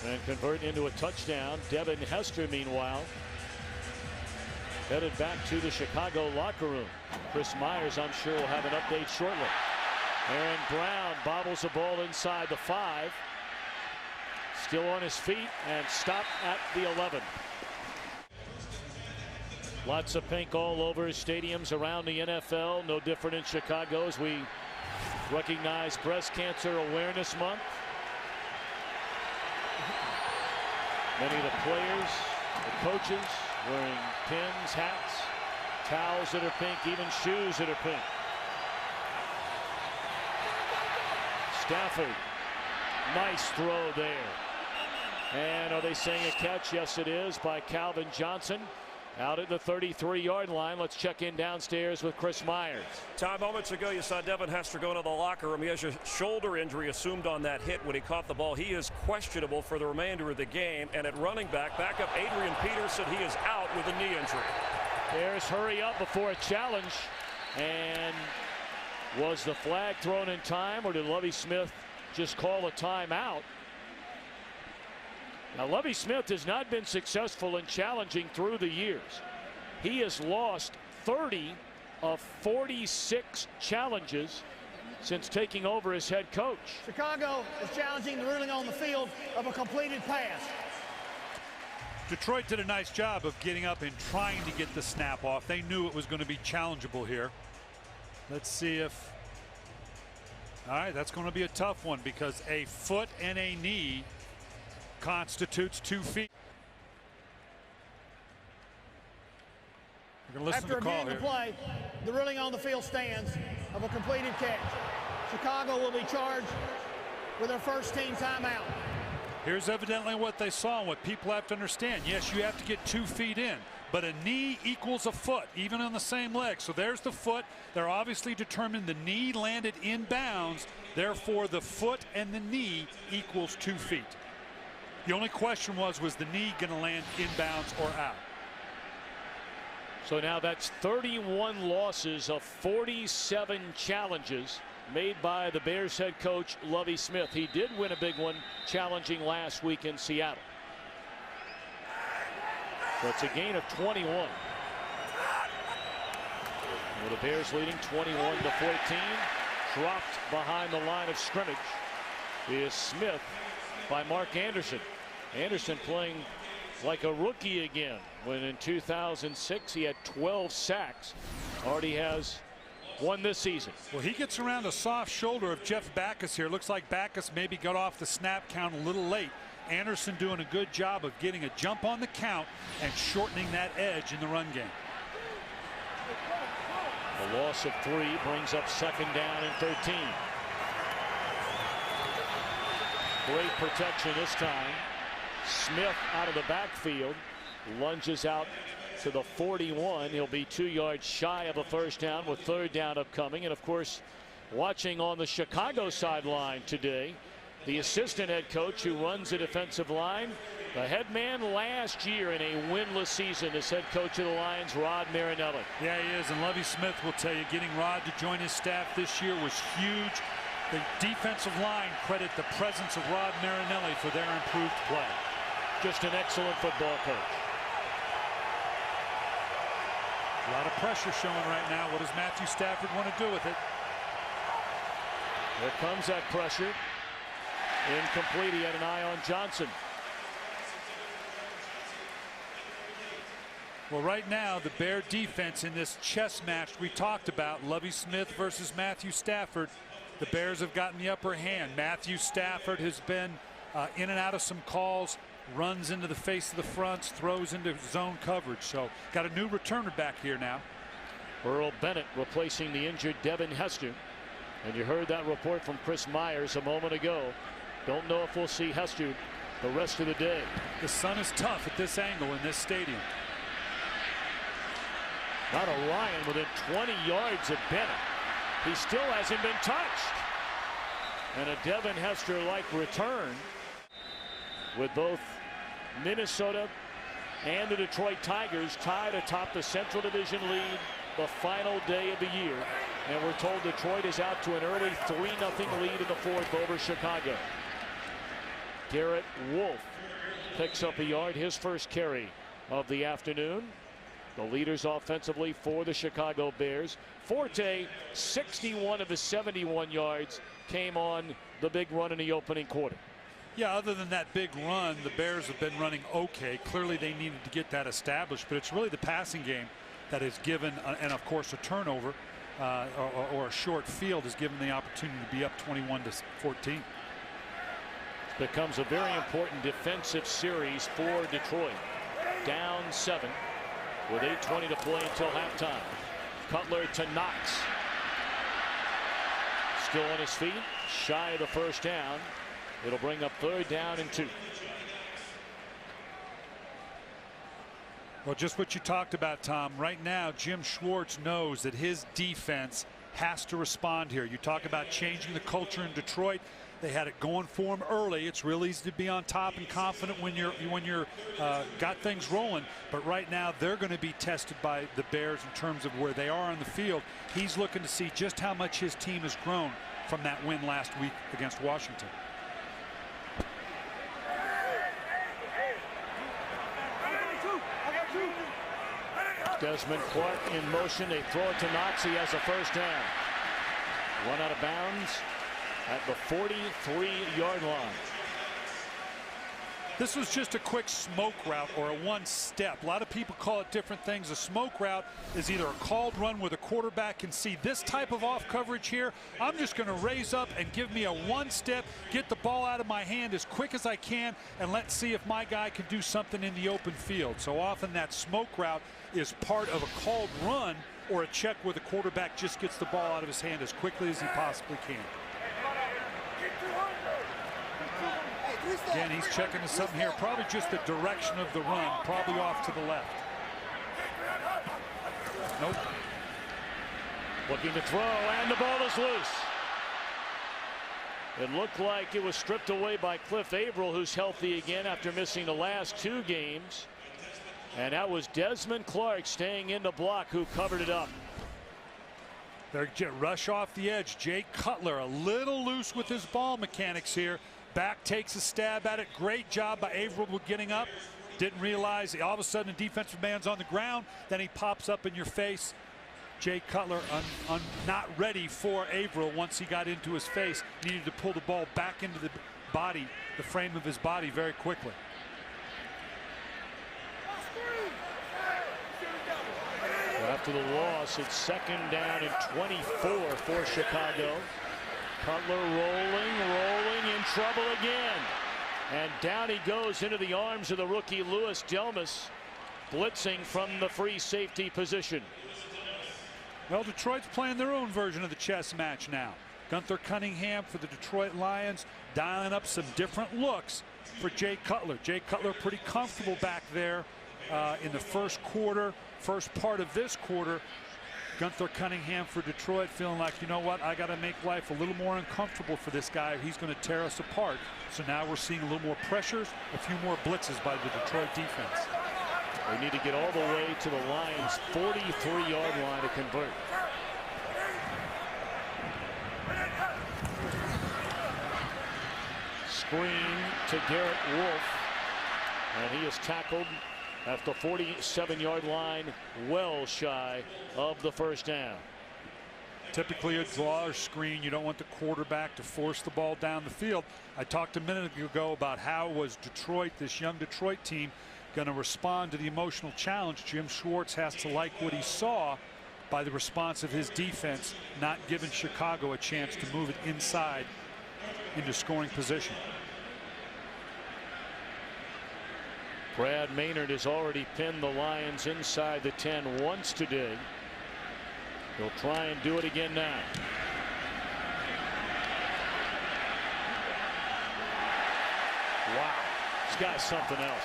and convert into a touchdown. Devin Hester, meanwhile, headed back to the Chicago locker room. Chris Myers, I'm sure, will have an update shortly. Aaron Brown bobbles the ball inside the 5. Still on his feet and stopped at the 11. Lots of pink all over stadiums around the NFL. No different in Chicago as we recognize Breast Cancer Awareness Month. Many of the players, the coaches wearing pins, hats, towels that are pink, even shoes that are pink. Stafford, nice throw there. And are they saying a catch? Yes, it is, by Calvin Johnson. Out at the 33-yard line. Let's check in downstairs with Chris Myers. Tom, moments ago you saw Devin Hester go into the locker room. He has a shoulder injury assumed on that hit when he caught the ball. He is questionable for the remainder of the game. And at running back, backup Adrian Peterson, he is out with a knee injury. Bears hurry up before a challenge. And was the flag thrown in time, or did Lovie Smith just call a timeout? Now, Lovie Smith has not been successful in challenging through the years. He has lost 30 of 46 challenges since taking over as head coach. Chicago is challenging the ruling on the field of a completed pass. Detroit did a nice job of getting up and trying to get the snap off. They knew it was going to be challengeable here. Let's see if... All right, that's going to be a tough one because a foot and a knee constitutes 2 feet. We're going to listen After to the call reviewing here. the play, the ruling on the field stands of a completed catch. Chicago will be charged with their first team timeout. Here's evidently what they saw and what people have to understand. Yes, you have to get 2 feet in, but a knee equals a foot, even on the same leg. So there's the foot. They're obviously determined the knee landed in bounds. Therefore, the foot and the knee equals 2 feet. The only question was the knee going to land inbounds or out? So now that's 31 losses of 47 challenges made by the Bears head coach Lovie Smith. He did win a big one challenging last week in Seattle. So it's a gain of 21. With the Bears leading 21-14. Dropped behind the line of scrimmage is Smith by Mark Anderson. Anderson playing like a rookie again, when in 2006 he had 12 sacks. Already has 1 this season. Well, he gets around a soft shoulder of Jeff Backus here. Looks like Backus maybe got off the snap count a little late. Anderson doing a good job of getting a jump on the count and shortening that edge in the run game. The loss of 3 brings up 2nd down and 13. Great protection this time. Smith out of the backfield, lunges out to the 41. He'll be 2 yards shy of a first down with 3rd down upcoming. And of course, watching on the Chicago sideline today, the assistant head coach who runs the defensive line, the head man last year in a winless season, as head coach of the Lions, Rod Marinelli. Yeah, he is, and Lovie Smith will tell you, getting Rod to join his staff this year was huge. The defensive line credit the presence of Rod Marinelli for their improved play. Just an excellent football coach. A lot of pressure showing right now. What does Matthew Stafford want to do with it? Here comes that pressure. Incomplete. He had an eye on Johnson. Well, right now, the Bear defense in this chess match we talked about, Lovie Smith versus Matthew Stafford, the Bears have gotten the upper hand. Matthew Stafford has been in and out of some calls, runs into the face of the fronts, throws into zone coverage. So got a new returner back here now. Earl Bennett replacing the injured Devin Hester. And you heard that report from Chris Myers a moment ago. Don't know if we'll see Hester the rest of the day. The sun is tough at this angle in this stadium. Not a Ryan within 20 yards of Bennett. He still hasn't been touched. And a Devin Hester-like return with both Minnesota and the Detroit Tigers tied atop the Central Division lead the final day of the year. And we're told Detroit is out to an early 3-0 lead in the fourth over Chicago. Garrett Wolfe picks up a yard, his first carry of the afternoon. The leaders offensively for the Chicago Bears. Forte, 61 of his 71 yards came on the big run in the opening quarter. Yeah, other than that big run, the Bears have been running okay. Clearly they needed to get that established, but it's really the passing game that has given, and of course a turnover or a short field has given the opportunity to be up 21-14. Becomes a very important defensive series for Detroit. Down 7 with 8:20 to play until halftime. Cutler to Knox. Still on his feet, shy of the first down. It'll bring up 3rd down and 2. Well, just what you talked about, Tom. Right now, Jim Schwartz knows that his defense has to respond here. You talk about changing the culture in Detroit. They had it going for them early. It's real easy to be on top and confident when you're got things rolling. But right now, they're going to be tested by the Bears in terms of where they are on the field. He's looking to see just how much his team has grown from that win last week against Washington. Desmond Clark in motion. They throw it to Knox. He has a first down. Run out of bounds at the 43-yard line. This was just a quick smoke route or a one-step. A lot of people call it different things. A smoke route is either a called run where the quarterback can see this type of off coverage here. I'm just going to raise up and give me a one-step, get the ball out of my hand as quick as I can, and let's see if my guy can do something in the open field. So often that smoke route is part of a called run or a check where the quarterback just gets the ball out of his hand as quickly as he possibly can. Again, he's checking to something here. Probably just the direction of the run. Probably off to the left. Nope. Looking to throw, and the ball is loose. It looked like it was stripped away by Cliff Avril, who's healthy again after missing the last 2 games. And that was Desmond Clark staying in the block who covered it up. They're rush off the edge. Jay Cutler a little loose with his ball mechanics here. Back takes a stab at it. Great job by Avril with getting up. Didn't realize all of a sudden the defensive man's on the ground. Then he pops up in your face. Jay Cutler not ready for Avril once he got into his face. Needed to pull the ball back into the body, the frame of his body very quickly. After the loss, it's 2nd down and 24 for Chicago. Cutler rolling, in trouble again. And down he goes into the arms of the rookie Louis Delmas, blitzing from the free safety position. Well, Detroit's playing their own version of the chess match now. Gunther Cunningham for the Detroit Lions dialing up some different looks for Jay Cutler. Jay Cutler pretty comfortable back there in the first quarter, first part of this quarter. Gunther Cunningham for Detroit feeling like, you know what, I got to make life a little more uncomfortable for this guy. He's going to tear us apart. So now we're seeing a little more pressures, a few more blitzes by the Detroit defense. They need to get all the way to the Lions' 43-yard line to convert. Screen to Garrett Wolfe, and he is tackled at the 47-yard line, well shy of the first down. Typically a draw or screen. You don't want the quarterback to force the ball down the field. I talked a minute ago about how was Detroit, this young Detroit team, going to respond to the emotional challenge. Jim Schwartz has to like what he saw by the response of his defense, not giving Chicago a chance to move it inside into scoring position. Brad Maynard has already pinned the Lions inside the 10 once today. He'll try and do it again now. Wow, this guy's something else.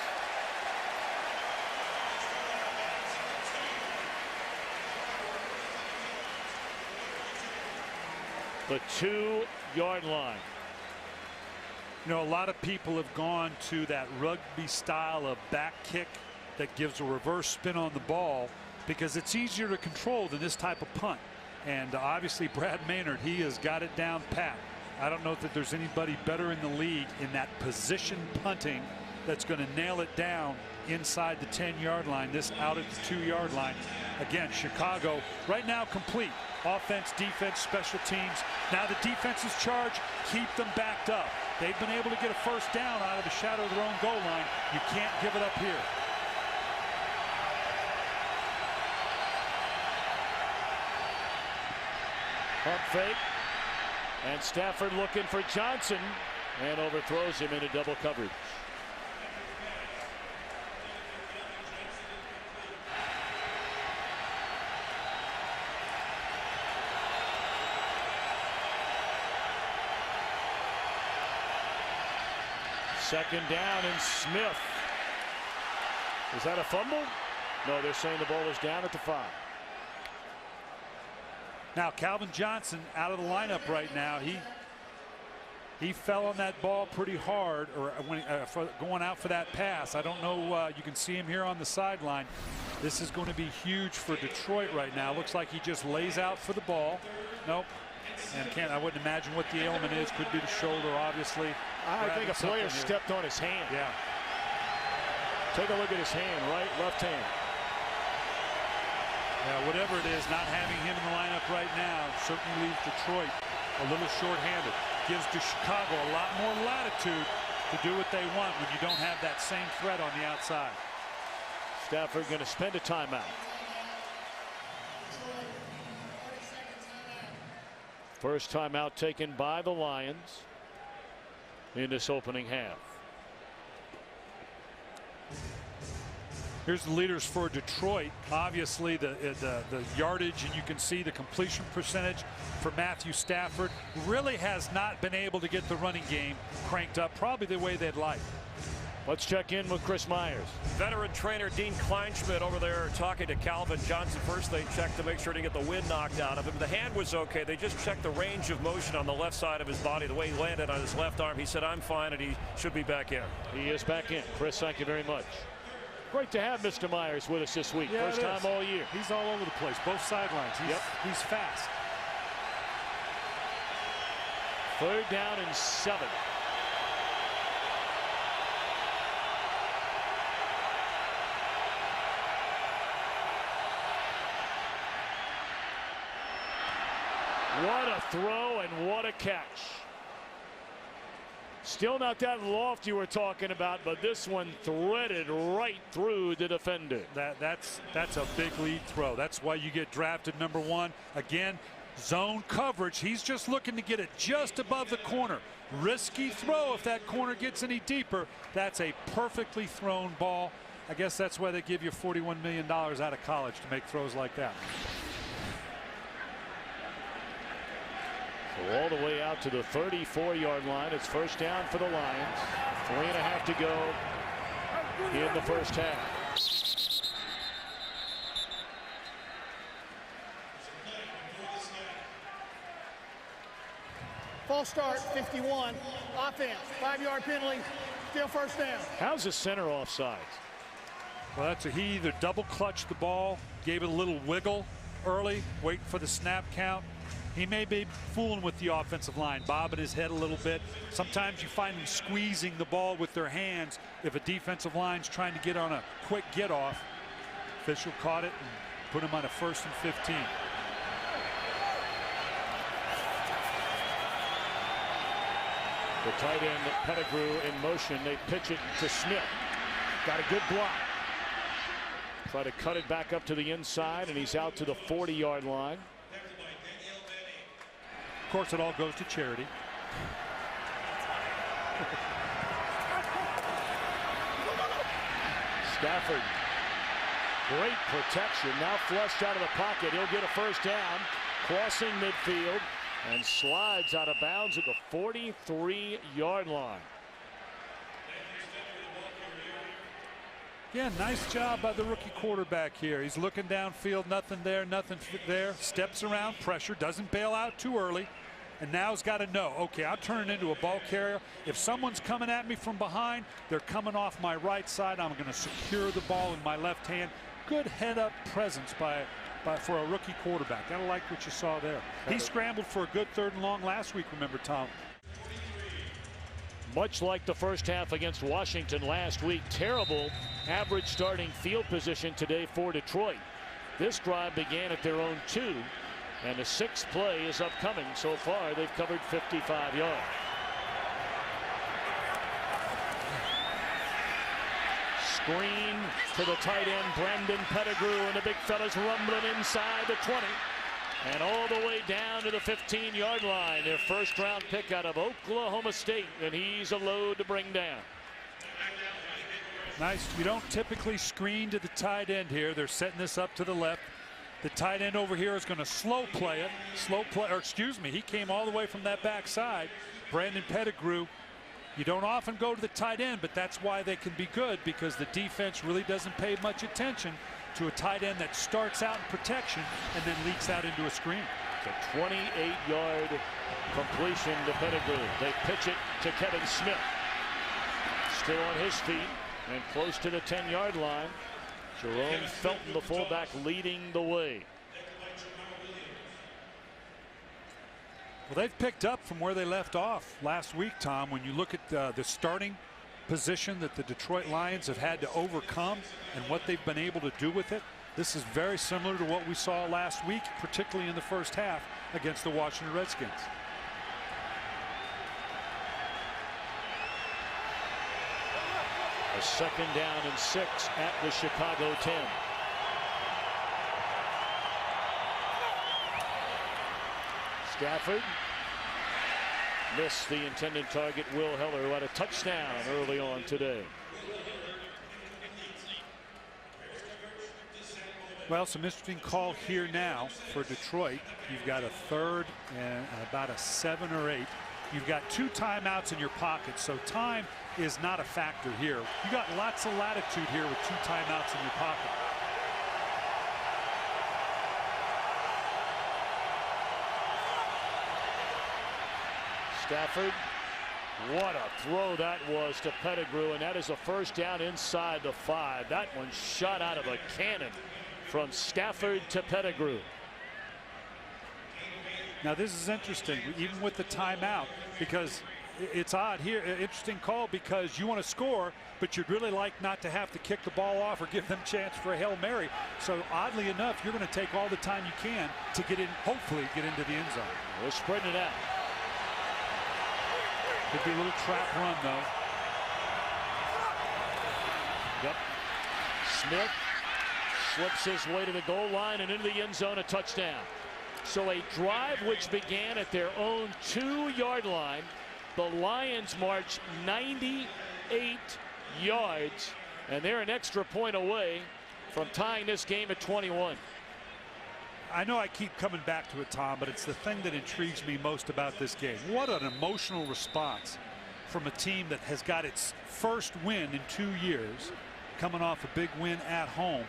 The 2-yard line. You know, a lot of people have gone to that rugby style of back kick that gives a reverse spin on the ball because it's easier to control than this type of punt. And obviously Brad Maynard, he has got it down pat. I don't know that there's anybody better in the league in that position punting that's going to nail it down inside the 10-yard line, this out at the 2-yard line. Again, Chicago right now complete. Offense, defense, special teams. Now the defense's charge, keep them backed up. They've been able to get a first down out of the shadow of their own goal line. You can't give it up here. Pump fake. And Stafford looking for Johnson and overthrows him into double coverage. Second down and Smith. Is that a fumble? No, they're saying the ball is down at the 5. Now Calvin Johnson out of the lineup right now. He fell on that ball pretty hard, or when going out for that pass. I don't know. You can see him here on the sideline. This is going to be huge for Detroit right now. Looks like he just lays out for the ball. Nope. And I wouldn't imagine what the ailment is. Could be the shoulder, obviously. I think a player stepped on his hand. Yeah. Take a look at his hand, right, left hand. Yeah, whatever it is, not having him in the lineup right now certainly leaves Detroit a little short-handed. Gives to Chicago a lot more latitude to do what they want when you don't have that same threat on the outside. Stafford going to spend a timeout. First timeout taken by the Lions in this opening half. Here's the leaders for Detroit. Obviously the yardage, and you can see the completion percentage for Matthew Stafford. Really has not been able to get the running game cranked up probably the way they'd like. Let's check in with Chris Myers. Veteran trainer Dean Kleinschmidt over there talking to Calvin Johnson. First they checked to make sure to get the wind knocked out of him. The hand was okay. They just checked the range of motion on the left side of his body, the way he landed on his left arm. He said, I'm fine, and he should be back in. He is back in. Chris, thank you very much. Great to have Mr. Myers with us this week. Yeah, first time all year. He's all over the place, both sidelines. He's fast. Third down and 7. What a throw and what a catch. Still not that loft you were talking about, but this one threaded right through the defender. That's a big lead throw. That's why you get drafted number 1. Again, zone coverage. He's just looking to get it just above the corner. Risky throw if that corner gets any deeper. That's a perfectly thrown ball. I guess that's why they give you $41 million out of college to make throws like that. So all the way out to the 34-yard line. It's first down for the Lions. 3.5 to go in the first half. False start, 51. Offense, 5-yard penalty, still first down. How's the center offside? Well, he either double clutched the ball, gave it a little wiggle early, waiting for the snap count. He may be fooling with the offensive line, bobbing his head a little bit. Sometimes you find them squeezing the ball with their hands if a defensive line's trying to get on a quick get off. Official caught it and put him on a 1st and 15. The tight end Pettigrew in motion. They pitch it to Smith. Got a good block. Try to cut it back up to the inside, and he's out to the 40-yard line. Of course, it all goes to charity. Stafford, great protection. Now flushed out of the pocket. He'll get a first down, crossing midfield, and slides out of bounds at the 43-yard line. Yeah, nice job by the rookie quarterback here. He's looking downfield, nothing there, nothing there. Steps around, pressure, doesn't bail out too early. and now's got to know, okay, I'm turning into a ball carrier. If someone's coming at me from behind, they're coming off my right side. I'm going to secure the ball in my left hand. Good head-up presence for a rookie quarterback. I like what you saw there. He scrambled for a good 3rd and long last week, remember, Tom. Much like the first half against Washington last week, terrible average starting field position today for Detroit. This drive began at their own 2, and the 6th play is upcoming. So far, they've covered 55 yards. Screen to the tight end, Brandon Pettigrew, and the big fella's rumbling inside the 20. And all the way down to the 15-yard line. Their first-round pick out of Oklahoma State, and he's a load to bring down. Nice. You don't typically screen to the tight end here. They're setting this up to the left. The tight end over here is going to slow play it. He came all the way from that backside. Brandon Pettigrew. You don't often go to the tight end, but that's why they can be good, because the defense really doesn't pay much attention to a tight end that starts out in protection and then leaks out into a screen. It's a 28-yard completion to Pettigrew. They pitch it to Kevin Smith. Still on his feet and close to the 10-yard line. Jerome Felton, the fullback, leading the way. Well, they've picked up from where they left off last week, Tom. When you look at the starting position that the Detroit Lions have had to overcome and what they've been able to do with it, this is very similar to what we saw last week, particularly in the first half against the Washington Redskins. A 2nd down and 6 at the Chicago 10. Stafford missed the intended target, Will Heller, who had a touchdown early on today. Well, some interesting call here now for Detroit. You've got a 3rd and about a 7 or 8. You've got 2 timeouts in your pocket, so time is not a factor here. You got lots of latitude here with 2 timeouts in your pocket. Stafford, what a throw that was to Pettigrew, and that is a 1st down inside the 5. That one shot out of a cannon from Stafford to Pettigrew. Now this is interesting, even with the timeout, because it's odd here. Interesting call, because you want to score, but you'd really like not to have to kick the ball off or give them a chance for a Hail Mary. So oddly enough, you're going to take all the time you can to get in, hopefully get into the end zone. We're spreading it out. Could be a little trap run, though. Yep. Smith slips his way to the goal line and into the end zone, a touchdown. So a drive which began at their own 2-yard line. The Lions march 98 yards, and they're an extra point away from tying this game at 21. I know I keep coming back to it, Tom, but it's the thing that intrigues me most about this game. What an emotional response from a team that has got its first win in 2 years, coming off a big win at home,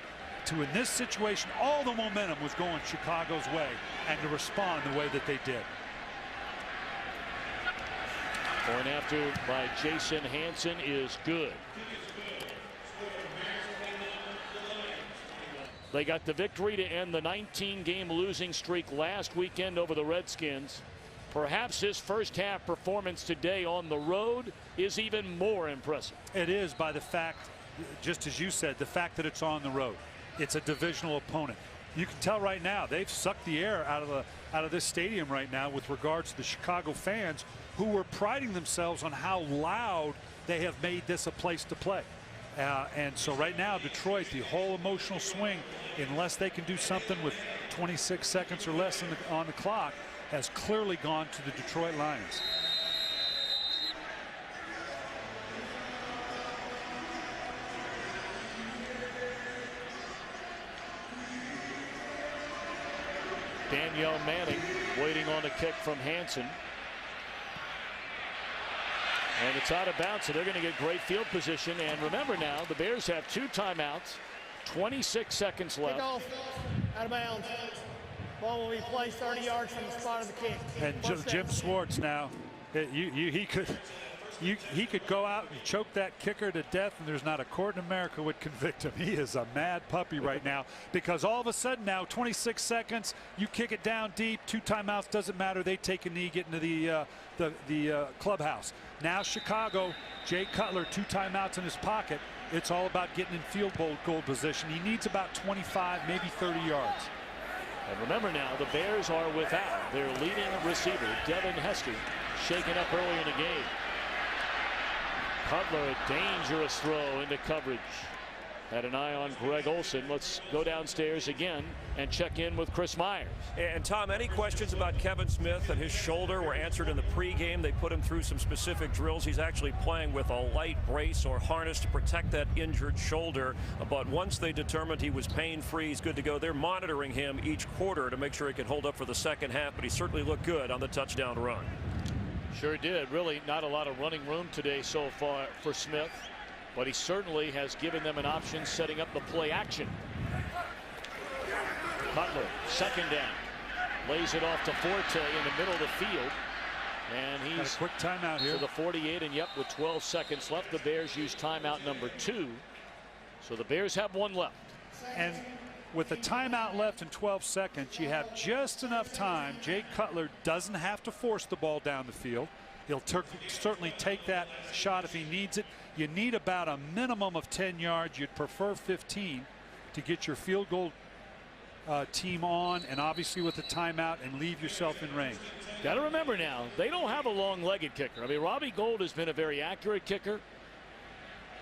to, in this situation, all the momentum was going Chicago's way, and to respond the way that they did. Point after by Jason Hanson is good. They got the victory to end the 19-game losing streak last weekend over the Redskins. Perhaps his first half performance today on the road is even more impressive. It is, by the fact, just as you said, the fact that it's on the road. It's a divisional opponent. You can tell right now they've sucked the air out of this stadium right now with regards to the Chicago fans, who were priding themselves on how loud they have made this a place to play. And so right now, Detroit, the whole emotional swing, unless they can do something with 26 seconds or less on the clock, has clearly gone to the Detroit Lions. Danielle Manning waiting on a kick from Hanson. And it's out of bounds, so they're going to get great field position. And remember now, the Bears have 2 timeouts, 26 seconds left. Kick off, out of bounds. Ball will be placed 30 yards from the spot of the kick. And Jim Schwartz now, he could go out and choke that kicker to death, and there's not a court in America would convict him. He is a mad puppy right now, because all of a sudden now, 26 seconds, you kick it down deep, 2 timeouts, doesn't matter. They take a knee, get into the clubhouse. Now Chicago, Jay Cutler, 2 timeouts in his pocket. It's all about getting in field goal position. He needs about 25, maybe 30 yards. And remember now, the Bears are without their leading receiver, Devin Hester, shaken up early in the game. Cutler, a dangerous throw into coverage. Had an eye on Greg Olsen. Let's go downstairs again and check in with Chris Myers. And Tom, any questions about Kevin Smith and his shoulder were answered in the pregame. They put him through some specific drills. He's actually playing with a light brace or harness to protect that injured shoulder. But once they determined he was pain-free, he's good to go. They're monitoring him each quarter to make sure he can hold up for the second half, but he certainly looked good on the touchdown run. Sure did. Really not a lot of running room today so far for Smith, but he certainly has given them an option setting up the play action. Cutler, second down, lays it off to Forte in the middle of the field, and he's got a quick timeout here to the 48, and yep, with 12 seconds left, the Bears use timeout number 2, so the Bears have 1 left. And with a timeout left in 12 seconds, you have just enough time. Jay Cutler doesn't have to force the ball down the field. He'll certainly take that shot if he needs it. You need about a minimum of 10 yards. You'd prefer 15 to get your field goal team on, and obviously with the timeout, and leave yourself in range. Got to remember now, they don't have a long-legged kicker. I mean, Robbie Gould has been a very accurate kicker,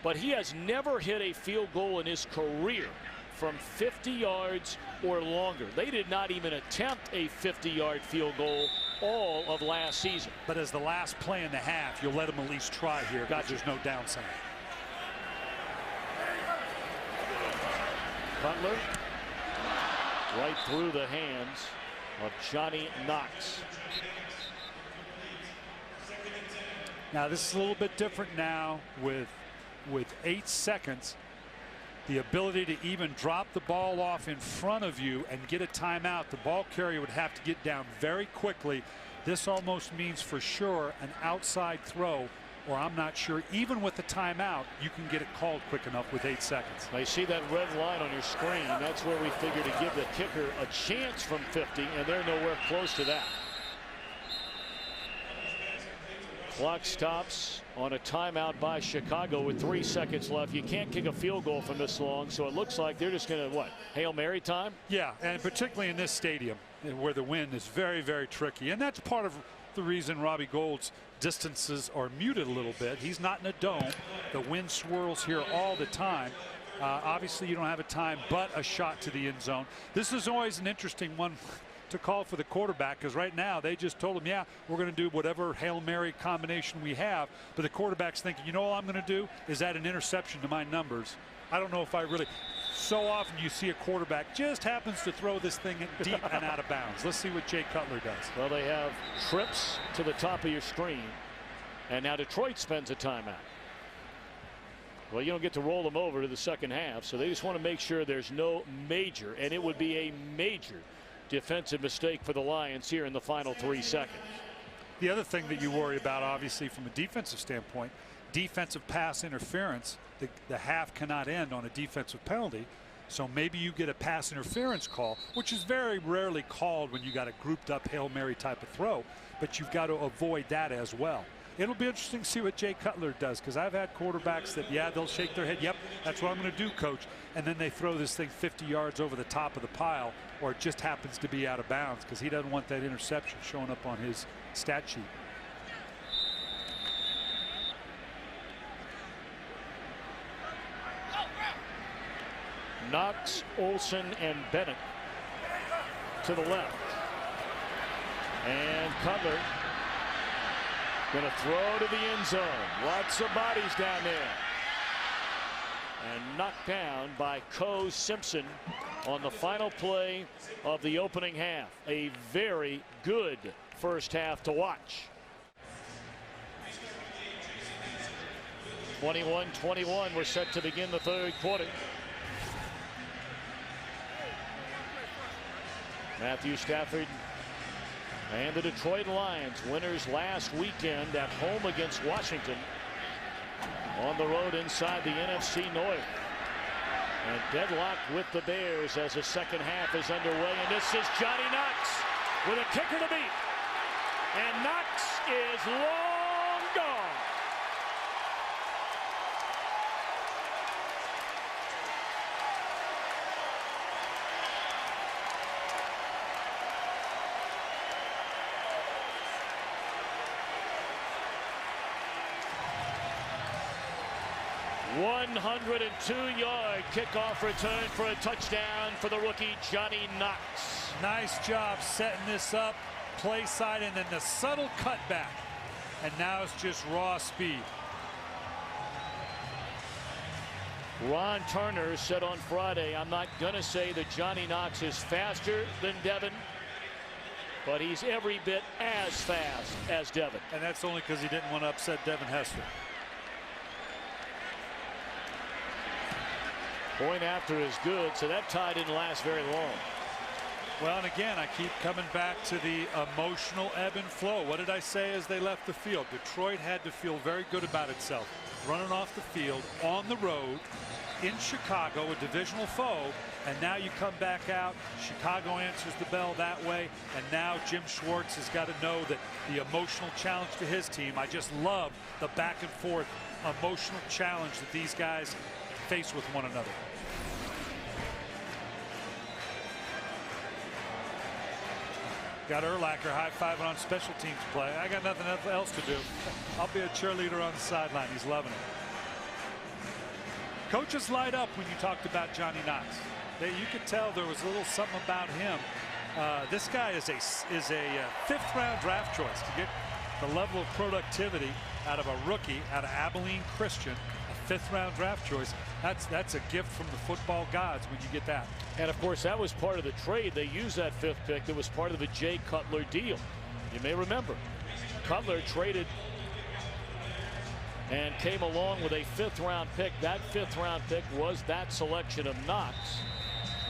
but he has never hit a field goal in his career from 50 yards or longer. They did not even attempt a 50-yard field goal all of last season. But as the last play in the half, you'll let them at least try here. There's no downside. Cutler right through the hands of Johnny Knox. Now this is a little bit different now with 8 seconds. The ability to even drop the ball off in front of you and get a timeout. The ball carrier would have to get down very quickly. This almost means for sure an outside throw, or I'm not sure, even with the timeout, you can get it called quick enough with 8 seconds. I see that red line on your screen. That's where we figure to give the kicker a chance from 50, and they're nowhere close to that. Clock stops on a timeout by Chicago with 3 seconds left. You can't kick a field goal from this long, so it looks like they're just going to, what, Hail Mary time? Yeah, and particularly in this stadium where the wind is very, very tricky. And that's part of the reason Robbie Gould's distances are muted a little bit. He's not in a dome. The wind swirls here all the time. Obviously, you don't have a time but a shot to the end zone. This is always an interesting one to call for the quarterback, because right now they just told him, yeah, we're going to do whatever Hail Mary combination we have, but the quarterback's thinking, you know, all I'm going to do is add an interception to my numbers. I don't know if I really. So often you see a quarterback just happens to throw this thing deep and out of bounds. Let's see what Jay Cutler does. Well, they have trips to the top of your screen, and now Detroit spends a timeout. Well, you don't get to roll them over to the second half, so they just want to make sure there's no major, and it would be a major defensive mistake for the Lions here in the final 3 seconds. The other thing that you worry about, obviously, from a defensive standpoint, defensive pass interference. The half cannot end on a defensive penalty, so maybe you get a pass interference call, which is very rarely called when you got a grouped up Hail Mary type of throw, but you've got to avoid that as well. It'll be interesting to see what Jay Cutler does, because I've had quarterbacks that, yeah, they'll shake their head, yep, that's what I'm going to do, coach, and then they throw this thing 50 yards over the top of the pile, or it just happens to be out of bounds because he doesn't want that interception showing up on his stat sheet. Knox, Olsen, and Bennett to the left. And Cutler going to throw to the end zone. Lots of bodies down there. And knocked down by Coe Simpson on the final play of the opening half. A very good first half to watch. 21-21. We're set to begin the third quarter. Matthew Stafford and the Detroit Lions, winners last weekend at home against Washington, on the road inside the NFC North. And deadlocked with the Bears as the second half is underway. And this is Johnny Knox with a kicker to beat. And Knox is long gone. ...102-yard kickoff return for a touchdown for the rookie Johnny Knox. Nice job setting this up, play side, and then the subtle cutback. And now it's just raw speed. Ron Turner said on Friday, I'm not going to say that Johnny Knox is faster than Devin, but he's every bit as fast as Devin. And that's only because he didn't want to upset Devin Hester. Point after is good, so that tie didn't last very long. Well, and again, I keep coming back to the emotional ebb and flow. What did I say as they left the field? Detroit had to feel very good about itself, running off the field on the road in Chicago, a divisional foe, and now you come back out. Chicago answers the bell that way, and now Jim Schwartz has got to know that the emotional challenge to his team. I just love the back and forth emotional challenge that these guys face with one another. Got Urlacher high-fiving on special teams play. I got nothing else to do. I'll be a cheerleader on the sideline. He's loving it. Coaches light up when you talked about Johnny Knox. You could tell there was a little something about him. This guy is a fifth-round draft choice. To get the level of productivity out of a rookie, out of Abilene Christian, a fifth-round draft choice, that's a gift from the football gods when you get that. And of course, that was part of the trade. They used that fifth pick. That was part of the Jay Cutler deal. You may remember, Cutler traded and came along with a fifth-round pick. That fifth-round pick was that selection of Knox.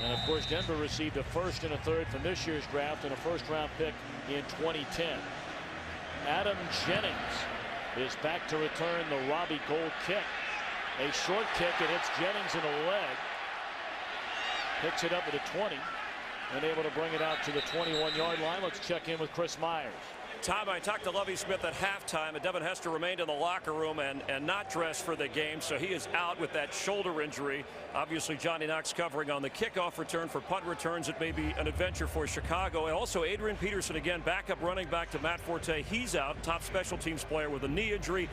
And of course, Denver received a first and a third from this year's draft and a first-round pick in 2010. Adam Jennings is back to return the Robbie Gould kick. A short kick. It hits Jennings in the leg. Picks it up at the 20 and able to bring it out to the 21-yard line. Let's check in with Chris Myers. Tom, I talked to Lovie Smith at halftime, and Devin Hester remained in the locker room and not dressed for the game, so he is out with that shoulder injury. Obviously, Johnny Knox covering on the kickoff return. For punt returns, it may be an adventure for Chicago. And also Adrian Peterson, again, backup running back to Matt Forte. He's out, top special teams player with a knee injury.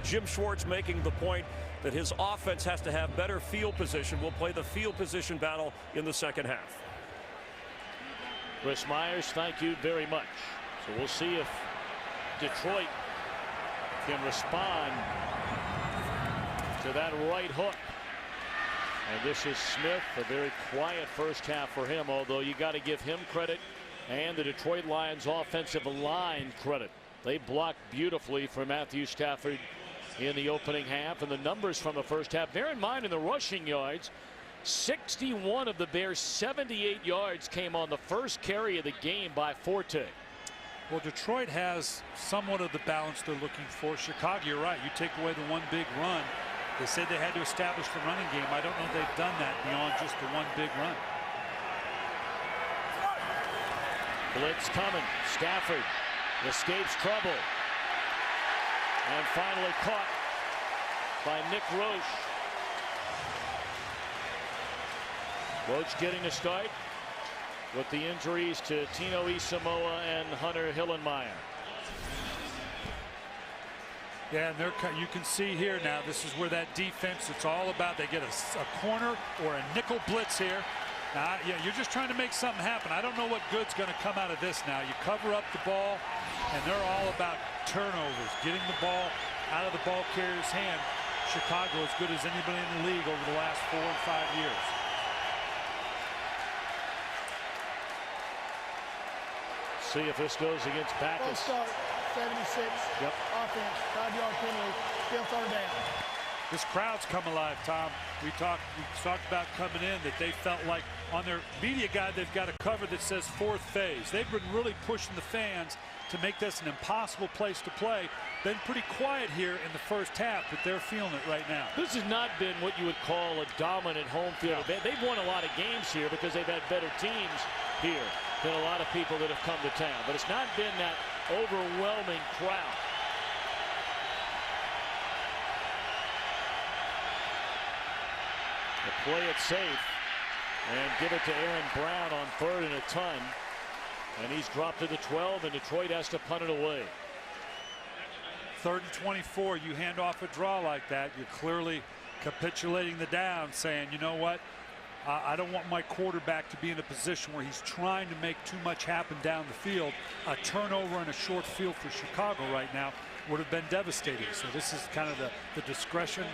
Jim Schwartz making the point that his offense has to have better field position. We'll play the field position battle in the second half. Chris Myers, thank you very much. So we'll see if Detroit can respond to that right hook. And this is Smith, a very quiet first half for him, although you got to give him credit and the Detroit Lions offensive line credit. They blocked beautifully for Matthew Stafford in the opening half, and the numbers from the first half. Bear in mind, in the rushing yards, 61 of the Bears' 78 yards came on the first carry of the game by Forte. Well, Detroit has somewhat of the balance they're looking for. Chicago, you're right. You take away the one big run. They said they had to establish the running game. I don't know if they've done that beyond just the one big run. Blitz coming. Stafford escapes trouble. And finally caught by Nick Roche. Roche getting a start with the injuries to Tino Isamoa and Hunter Hillenmeyer. Yeah, and you can see here now, this is where that defense, it's all about. They get a corner or a nickel blitz here. Now, yeah, you're just trying to make something happen. I don't know what good's going to come out of this now. You cover up the ball, and they're all about turnovers, getting the ball out of the ball carrier's hand. Chicago as good as anybody in the league over the last 4 or 5 years. See if this goes against Backus. Full start, 76. Yep. Offense, 5-yard penalty, still third down. This crowd's come alive, Tom. We talked about coming in that they felt like on their media guide they've got a cover that says fourth phase. They've been really pushing the fans to make this an impossible place to play. Been pretty quiet here in the first half, but they're feeling it right now. This has not been what you would call a dominant home field event. They've won a lot of games here because they've had better teams here than a lot of people that have come to town. But it's not been that overwhelming crowd. They play it safe and give it to Aaron Brown on 3rd and a ton. And he's dropped to the 12, and Detroit has to punt it away. 3rd and 24, you hand off a draw like that, you're clearly capitulating the down, saying, you know what, I don't want my quarterback to be in a position where he's trying to make too much happen down the field. A turnover in a short field for Chicago right now would have been devastating. So this is kind of the discretion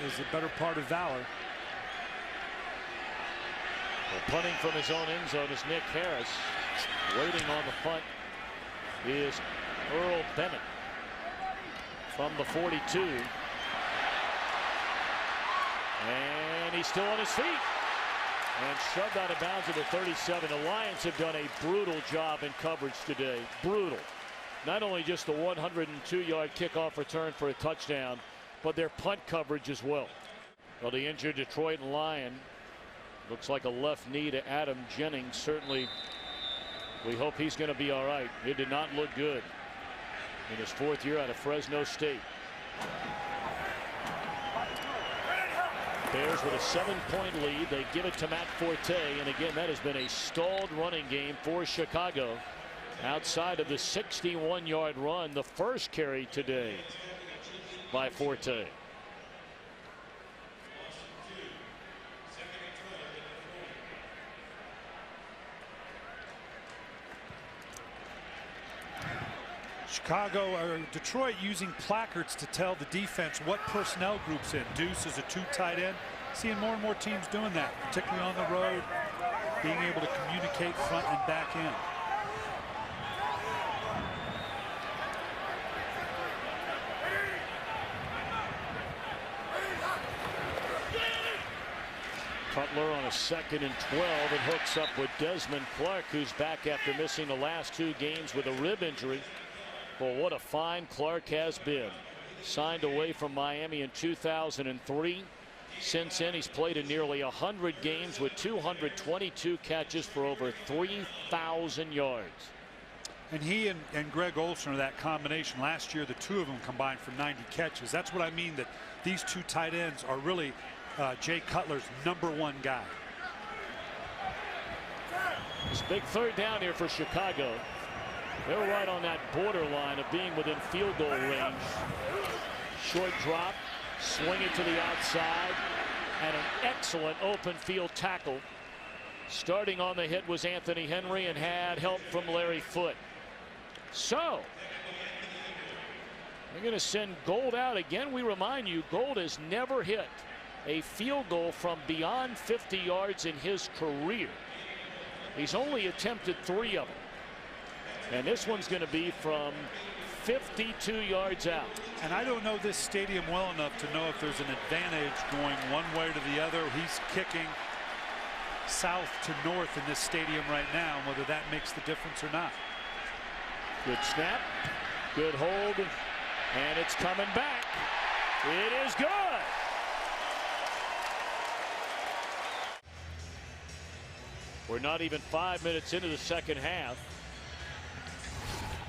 is a better part of valor. Well, punting from his own end zone is Nick Harris. Waiting on the punt is Earl Bennett from the 42. And he's still on his feet. And shoved out of bounds at the 37. The Lions have done a brutal job in coverage today. Brutal. Not only just the 102-yard kickoff return for a touchdown, but their punt coverage as well. Well, the injured Detroit Lion looks like a left knee to Adam Jennings. Certainly, we hope he's going to be all right. It did not look good in his 4th year out of Fresno State. Bears with a 7-point lead. They give it to Matt Forte. And again, that has been a stalled running game for Chicago. Outside of the 61-yard run, the first carry today by Forte. Chicago or Detroit using placards to tell the defense what personnel groups in. Deuce is a 2 tight end. Seeing more and more teams doing that, particularly on the road, being able to communicate front and back end. Cutler on a 2nd and 12 and hooks up with Desmond Clark, who's back after missing the last 2 games with a rib injury. Well, what a find Clark has been. Signed away from Miami in 2003. Since then, he's played in nearly 100 games with 222 catches for over 3,000 yards. And he and Greg Olsen are that combination. Last year, the 2 of them combined for 90 catches. That's what I mean, that these 2 tight ends are really Jay Cutler's #1 guy. It's big 3rd down here for Chicago. They're right on that borderline of being within field goal range. Short drop, swing it to the outside, and an excellent open field tackle. Starting on the hit was Anthony Henry and had help from Larry Foote. So they're going to send Gold out again. We remind you, Gold has never hit a field goal from beyond 50 yards in his career. He's only attempted 3 of them. And this one's going to be from 52 yards out. And I don't know this stadium well enough to know if there's an advantage going one way to the other. He's kicking south to north in this stadium right now, whether that makes the difference or not. Good snap, good hold, and it's coming back. It is good. We're not even 5 minutes into the second half.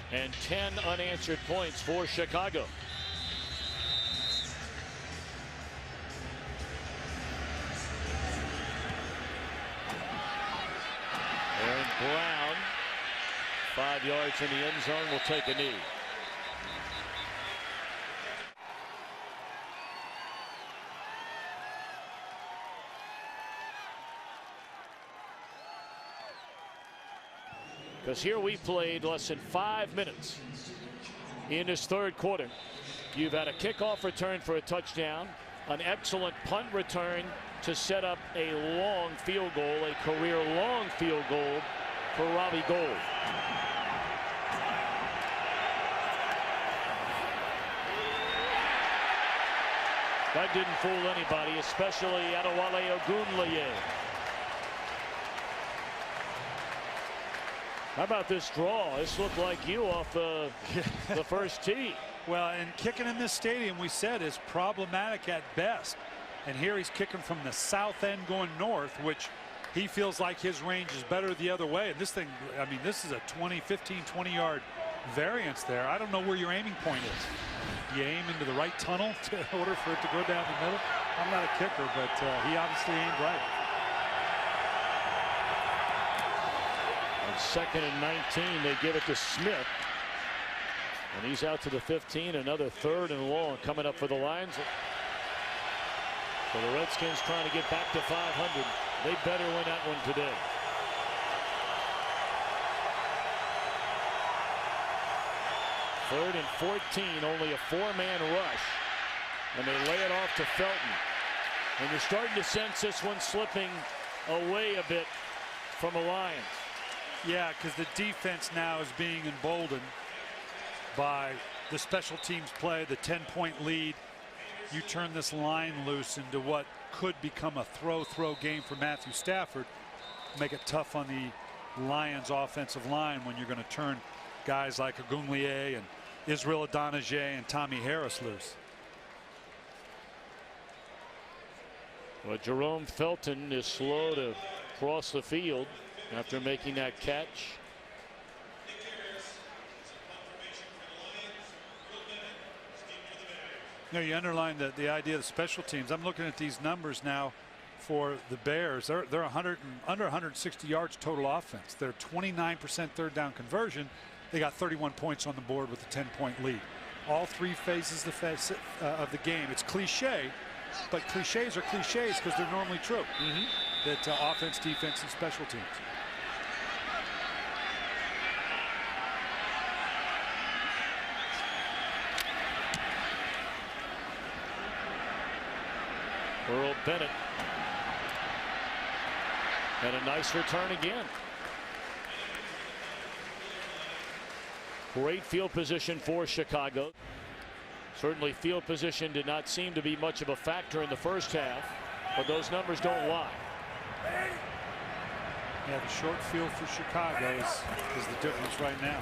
And 10 unanswered points for Chicago. Aaron Brown, 5 yards in the end zone, will take a knee. Because here we played less than 5 minutes in this 3rd quarter. You've had a kickoff return for a touchdown, an excellent punt return to set up a long field goal, a career long field goal for Robbie Gould. That didn't fool anybody, especially Adewale Ogunleye. How about this draw? This looked like you off the first tee. Well, and kicking in this stadium, we said, is problematic at best. And here he's kicking from the south end going north, which he feels like his range is better the other way. And this thing, I mean, this is a 15, 20-yard variance there. I don't know where your aiming point is. You aim into the right tunnel in order for it to go down the middle. I'm not a kicker, but he obviously aimed right. On 2nd and 19, they give it to Smith. And he's out to the 15. Another 3rd and long coming up for the Lions. So the Redskins trying to get back to 500. They better win that one today. Third and 14, only a 4-man rush. And they lay it off to Felton. And you're starting to sense this one slipping away a bit from the Lions. Yeah, because the defense now is being emboldened by the special teams play, the 10-point lead. You turn this line loose into what could become a throw game for Matthew Stafford. Make it tough on the Lions offensive line when you're going to turn guys like Ogunleye and Israel Adonijah and Tommy Harris loose. Well, Jerome Felton is slow to cross the field after making that catch. You know, you underline the idea of the special teams. I'm looking at these numbers now for the Bears. They're under 160 yards total offense. They're 29% 3rd down conversion. They got 31 points on the board with a 10-point lead. All 3 phases of the game. It's cliche, but cliches are cliches because they're normally true. That offense, defense, and special teams. Earl Bennett. And a nice return again. Great field position for Chicago. Certainly field position did not seem to be much of a factor in the first half, but those numbers don't lie. Yeah, the short field for Chicago is the difference right now.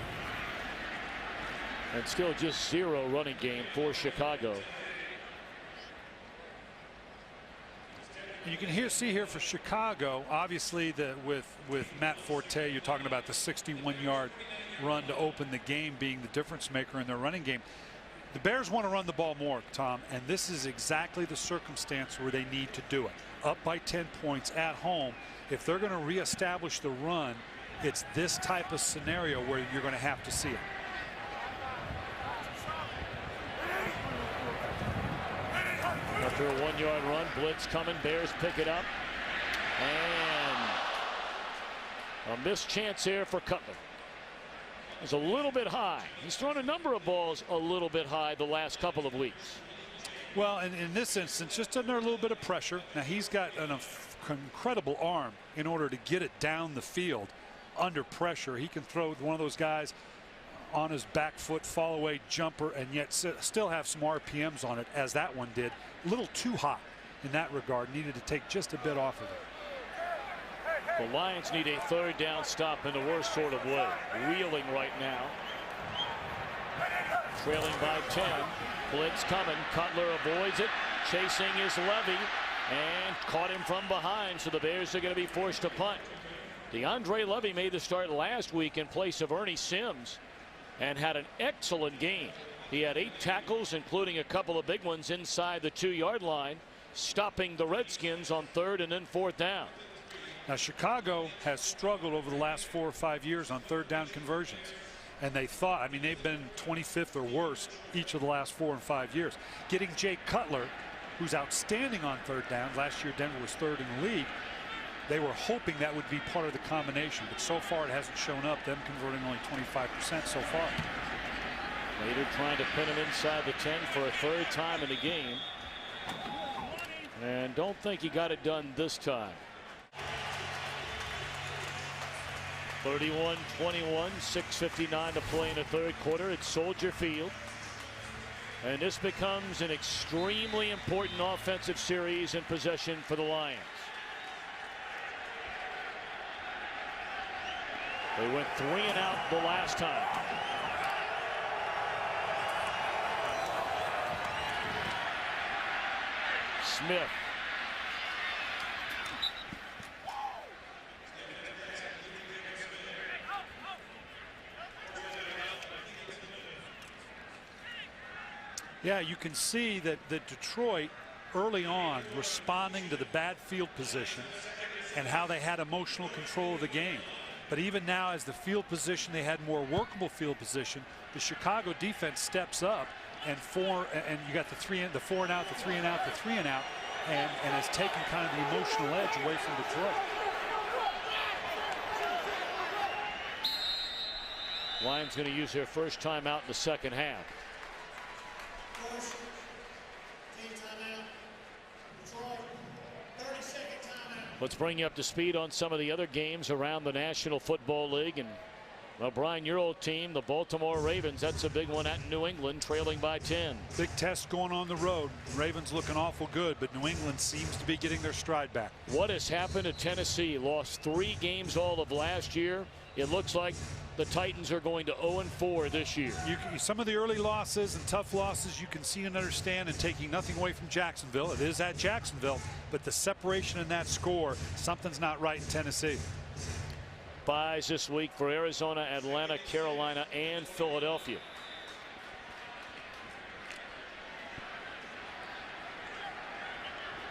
And still just 0 running game for Chicago. You can see here for Chicago, obviously with Matt Forte, you're talking about the 61-yard run to open the game being the difference maker in their running game. The Bears want to run the ball more, Tom, and this is exactly the circumstance where they need to do it. Up by 10 points at home. If they're going to reestablish the run, it's this type of scenario where you're going to have to see it. After a 1-yard run, blitz coming, Bears pick it up. And a missed chance here for Cutler. It's a little bit high. He's thrown a number of balls a little bit high the last couple of weeks. Well, in this instance, just under a little bit of pressure. Now, he's got an incredible arm in order to get it down the field under pressure. He can throw one of those guys on his back foot, fall away jumper, and yet still have some RPMs on it, as that one did. A little too hot in that regard. Needed to take just a bit off of it. The Lions need a 3rd down stop in the worst sort of way. Reeling right now. Trailing by 10. Blitz coming. Cutler avoids it. Chasing is Levy. And caught him from behind, so the Bears are going to be forced to punt. DeAndre Levy made the start last week in place of Ernie Sims and had an excellent game. He had 8 tackles, including a couple of big ones inside the 2-yard line, stopping the Redskins on 3rd and then 4th down. Now, Chicago has struggled over the last 4 or 5 years on 3rd down conversions. And they thought, I mean, they've been 25th or worse each of the last 4 and 5 years. Getting Jay Cutler, who's outstanding on 3rd down. Last year, Denver was 3rd in the league. They were hoping that would be part of the combination, but so far it hasn't shown up. Them converting only 25% so far. Later trying to pin him inside the 10 for a 3rd time in the game. And don't think he got it done this time. 31-21, 6:59 to play in the 3rd quarter at Soldier Field. And this becomes an extremely important offensive series in possession for the Lions. They went 3 and out the last time. Smith. Yeah, you can see that Detroit early on responding to the bad field position and how they had emotional control of the game. But even now, as the field position, they had more workable field position. The Chicago defense steps up, and you got the 4 and out, the 3 and out, the 3 and out, and has taken kind of the emotional edge away from Detroit. Lions going to use their first timeout in the second half. Let's bring you up to speed on some of the other games around the National Football League. And well, Brian, your old team, the Baltimore Ravens, that's a big one at New England, trailing by 10. Big test going on the road. Ravens looking awful good, but New England seems to be getting their stride back. What has happened to Tennessee? Lost 3 games all of last year. It looks like the Titans are going to 0-4 this year. Some of the early losses and tough losses you can see and understand, and taking nothing away from Jacksonville. It is at Jacksonville, but the separation in that score, something's not right in Tennessee. Buys this week for Arizona, Atlanta, Carolina, and Philadelphia.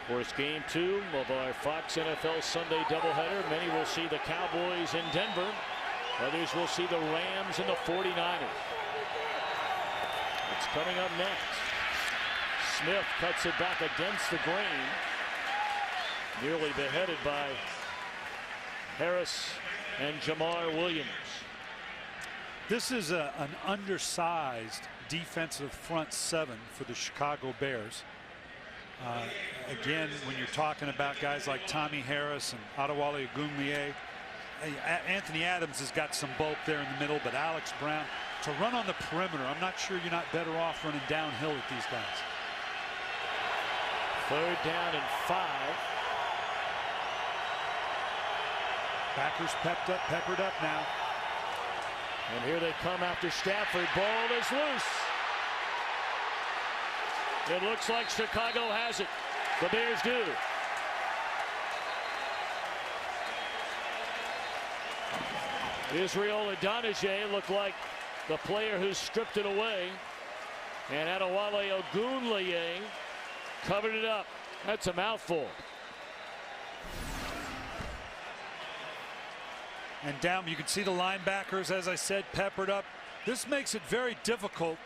Of course, game 2 of our Fox NFL Sunday doubleheader. Many will see the Cowboys in Denver. Others will see the Rams and the 49ers. It's coming up next. Smith cuts it back against the grain. Nearly beheaded by Harris and Jamar Williams. This is an undersized defensive front 7 for the Chicago Bears. Again, when you're talking about guys like Tommy Harris and Adewale Ogunleye, Anthony Adams has got some bulk there in the middle, but Alex Brown, to run on the perimeter, I'm not sure you're not better off running downhill with these guys. 3rd down and 5. Packers peppered up now. And here they come after Stafford. Ball is loose. It looks like Chicago has it. The Bears do. Israel Idonije looked like the player who stripped it away. And Adewale Ogunleye covered it up. That's a mouthful. And down, you can see the linebackers, as I said, peppered up. This makes it very difficult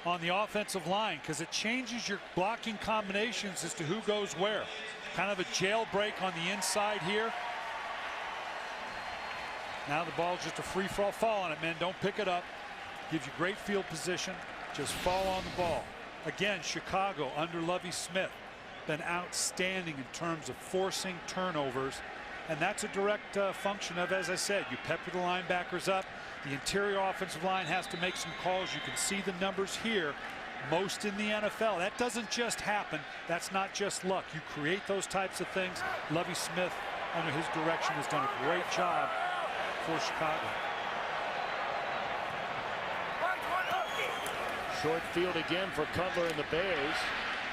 on the offensive line because it changes your blocking combinations as to who goes where. Kind of a jailbreak on the inside here. Now the ball's just a free-for-all. Fall on it, man. Don't pick it up. Gives you great field position. Just fall on the ball. Again, Chicago under Lovie Smith been outstanding in terms of forcing turnovers. And that's a direct function of, as I said, you pepper the linebackers up. The interior offensive line has to make some calls. You can see the numbers here. Most in the NFL. That doesn't just happen. That's not just luck. You create those types of things. Lovie Smith, under his direction, has done a great job for Chicago. Short field again for Cutler and the Bears.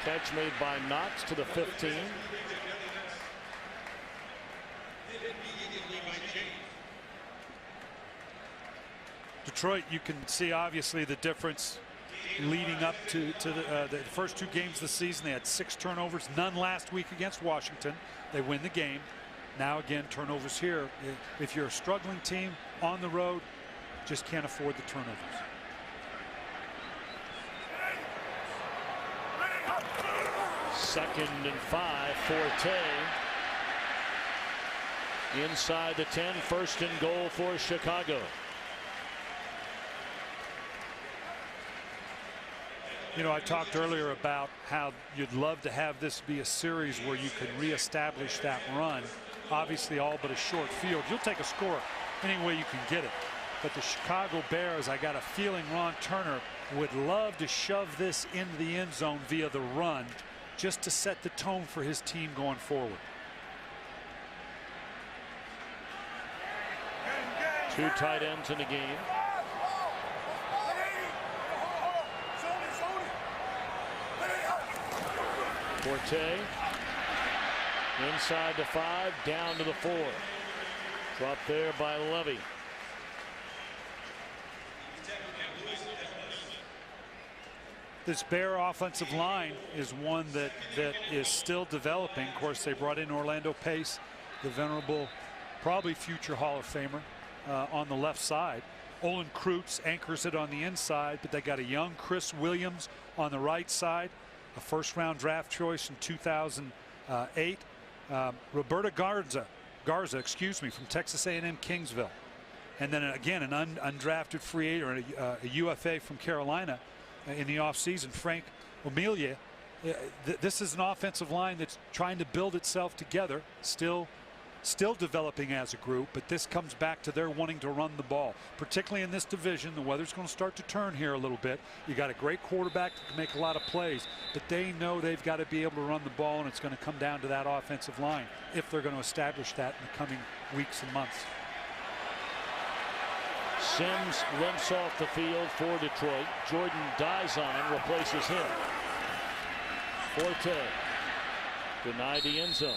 Catch made by Knox to the 15. Detroit, you can see obviously the difference leading up to the first 2 games of the season. They had 6 turnovers, none last week against Washington. They win the game. Now again, turnovers here. If you're a struggling team on the road, just can't afford the turnovers. Second and 5, Forte. Inside the 10, 1st and goal for Chicago. You know, I talked earlier about how you'd love to have this be a series where you can reestablish that run. Obviously, all but a short field. You'll take a score any way you can get it. But the Chicago Bears, I got a feeling Ron Turner would love to shove this into the end zone via the run just to set the tone for his team going forward. Two tight ends in the game. Forte inside the 5, down to the 4. Dropped there by Levy. This Bear offensive line is one that is still developing. Of course, they brought in Orlando Pace, the venerable, probably future Hall of Famer, on the left side. Olin Kreutz anchors it on the inside, but they got a young Chris Williams on the right side, a first-round draft choice in 2008. Roberto Garza, excuse me, from Texas A&M Kingsville, and then again an undrafted free agent, or a UFA from Carolina in the offseason, Frank Amelia. This is an offensive line that's trying to build itself together, still developing as a group, but this comes back to their wanting to run the ball, particularly in this division. The weather's going to start to turn here a little bit. You got a great quarterback that can make a lot of plays, but they know they've got to be able to run the ball, and it's going to come down to that offensive line if they're going to establish that in the coming weeks and months. Sims limps off the field for Detroit. Jordan Dizon replaces him. Forte denied the end zone.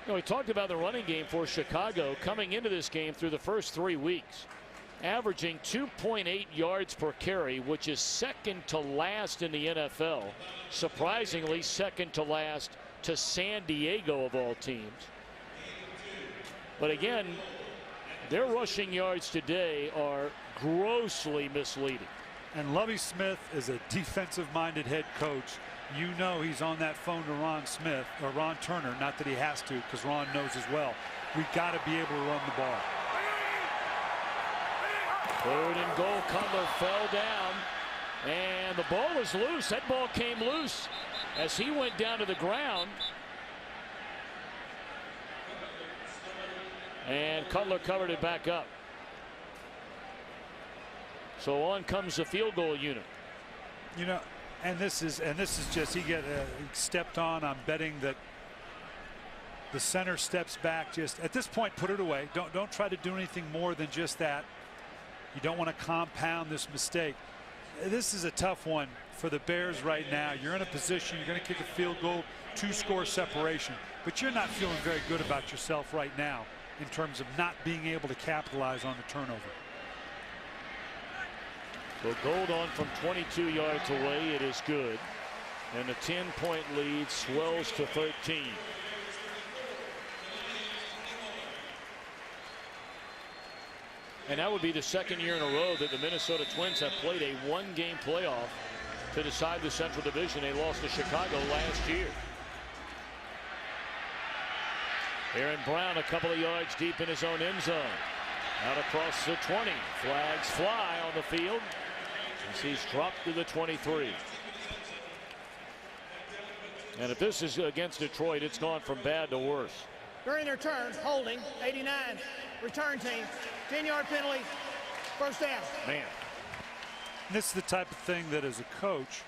You know, we talked about the running game for Chicago coming into this game through the first 3 weeks, averaging 2.8 yards per carry, which is second to last in the NFL. Surprisingly, second to last to San Diego of all teams. But again, their rushing yards today are grossly misleading. And Lovie Smith is a defensive-minded head coach. You know he's on that phone to Ron Turner, not that he has to, because Ron knows as well. We got to be able to run the ball. 3rd and goal. Cutler fell down, and the ball is loose. That ball came loose as he went down to the ground. And Cutler covered it back up. So on comes the field goal unit. You know, and this is just, he stepped on. I'm betting that the center steps back. Just at this point, put it away. Don't try to do anything more than just that. You don't want to compound this mistake. This is a tough one for the Bears right now. You're in a position, you're going to kick a field goal, 2-score separation, but you're not feeling very good about yourself right now in terms of not being able to capitalize on the turnover. So Goldon from 22 yards away, it is good. And the 10-point lead swells to 13. And that would be the second year in a row that the Minnesota Twins have played a one-game playoff to decide the Central Division. They lost to Chicago last year. Aaron Brown a couple of yards deep in his own end zone. Out across the 20. Flags fly on the field as he's dropped to the 23. And if this is against Detroit, it's gone from bad to worse. During their turn, holding, 89, return team, 10-yard penalty, first down. Man. This is the type of thing that as a coach,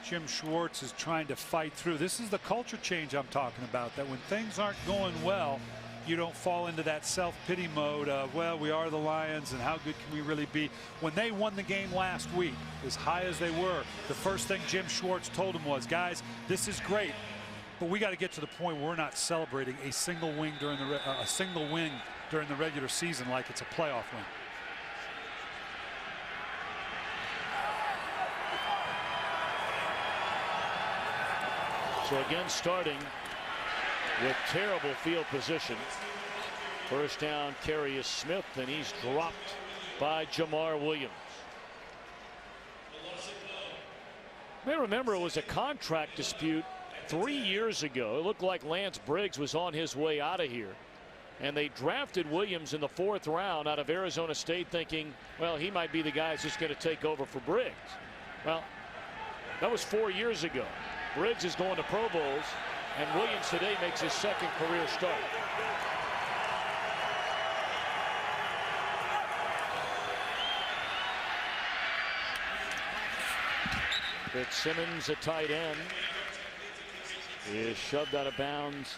Jim Schwartz is trying to fight through. This is the culture change I'm talking about, that when things aren't going well, you don't fall into that self-pity mode of, well, we are the Lions and how good can we really be. When they won the game last week, as high as they were, the first thing Jim Schwartz told them was, guys, this is great, but we got to get to the point where we're not celebrating a single win during the regular season like it's a playoff win. So again, starting with terrible field position. First down carry is Smith, and he's dropped by Jamar Williams. You may remember it was a contract dispute 3 years ago. It looked like Lance Briggs was on his way out of here, and they drafted Williams in the 4th round out of Arizona State, thinking, well, he might be the guy that's just going to take over for Briggs. Well, that was 4 years ago. Briggs is going to Pro Bowls, and Williams today makes his second career start. Fitzsimmons, a tight end, is shoved out of bounds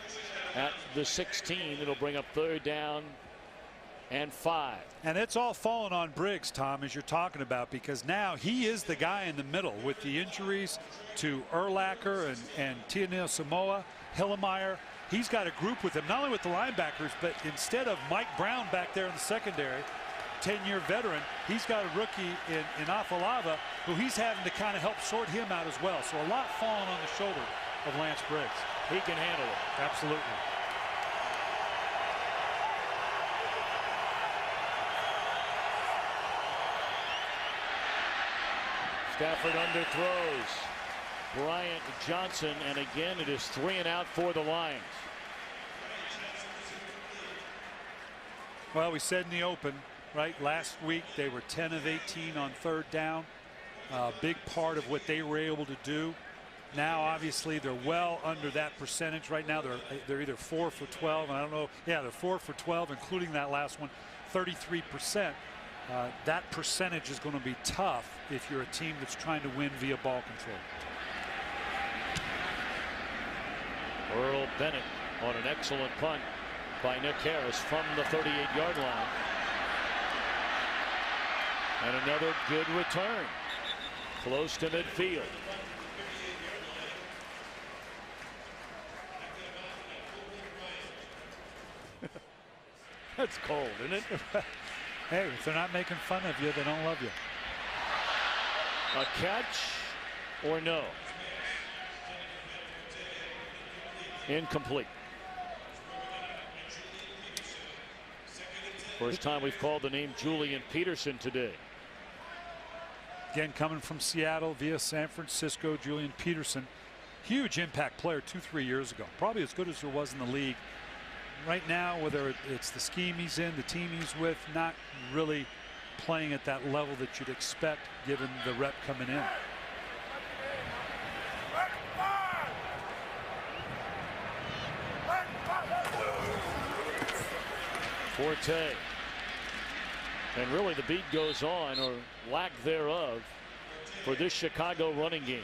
at the 16. It'll bring up 3rd down and 5. And it's all fallen on Briggs, Tom, as you're talking about, because now he is the guy in the middle with the injuries to Urlacher and Tianil Samoa, Hillemeyer. He's got a group with him, not only with the linebackers, but instead of Mike Brown back there in the secondary, 10-year veteran, he's got a rookie in Afalava who he's having to kind of help sort him out as well. So a lot falling on the shoulder of Lance Briggs. He can handle it. Absolutely. Stafford underthrows. Bryant Johnson, and again it is 3 and out for the Lions. Well, we said in the open, right, last week they were 10 of 18 on 3rd down. A big part of what they were able to do. Now obviously they're well under that percentage right now. They're either 4 for 12, and I don't know, yeah, they're 4 for 12, including that last one, 33%. That percentage is going to be tough if you're a team that's trying to win via ball control. Earl Bennett on an excellent punt by Nick Harris from the 38-yard line. And another good return close to midfield. That's cold, isn't it? Hey, if they're not making fun of you, they don't love you. A catch or no? Incomplete. First time we've called the name Julian Peterson today. Again, coming from Seattle via San Francisco, Julian Peterson, huge impact player 2-3 years ago, probably as good as there was in the league. Right now, whether it's the scheme he's in, the team he's with, not really playing at that level that you'd expect given the rep coming in. Forte. And really the beat goes on, or lack thereof, for this Chicago running game.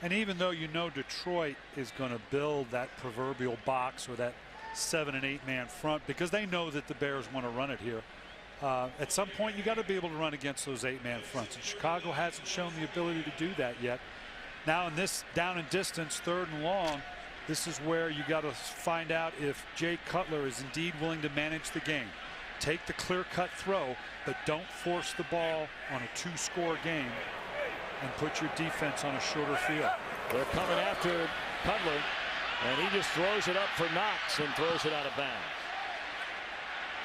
And even though you know Detroit is going to build that proverbial box or that 7- and 8-man front because they know that the Bears want to run it here, at some point you got to be able to run against those 8-man fronts, and Chicago hasn't shown the ability to do that yet. Now in this down and distance 3rd and long, this is where you got to find out if Jay Cutler is indeed willing to manage the game. Take the clear-cut throw, but don't force the ball on a 2-score game and put your defense on a shorter field. They're coming after Cutler, and he just throws it up for Knox and throws it out of bounds.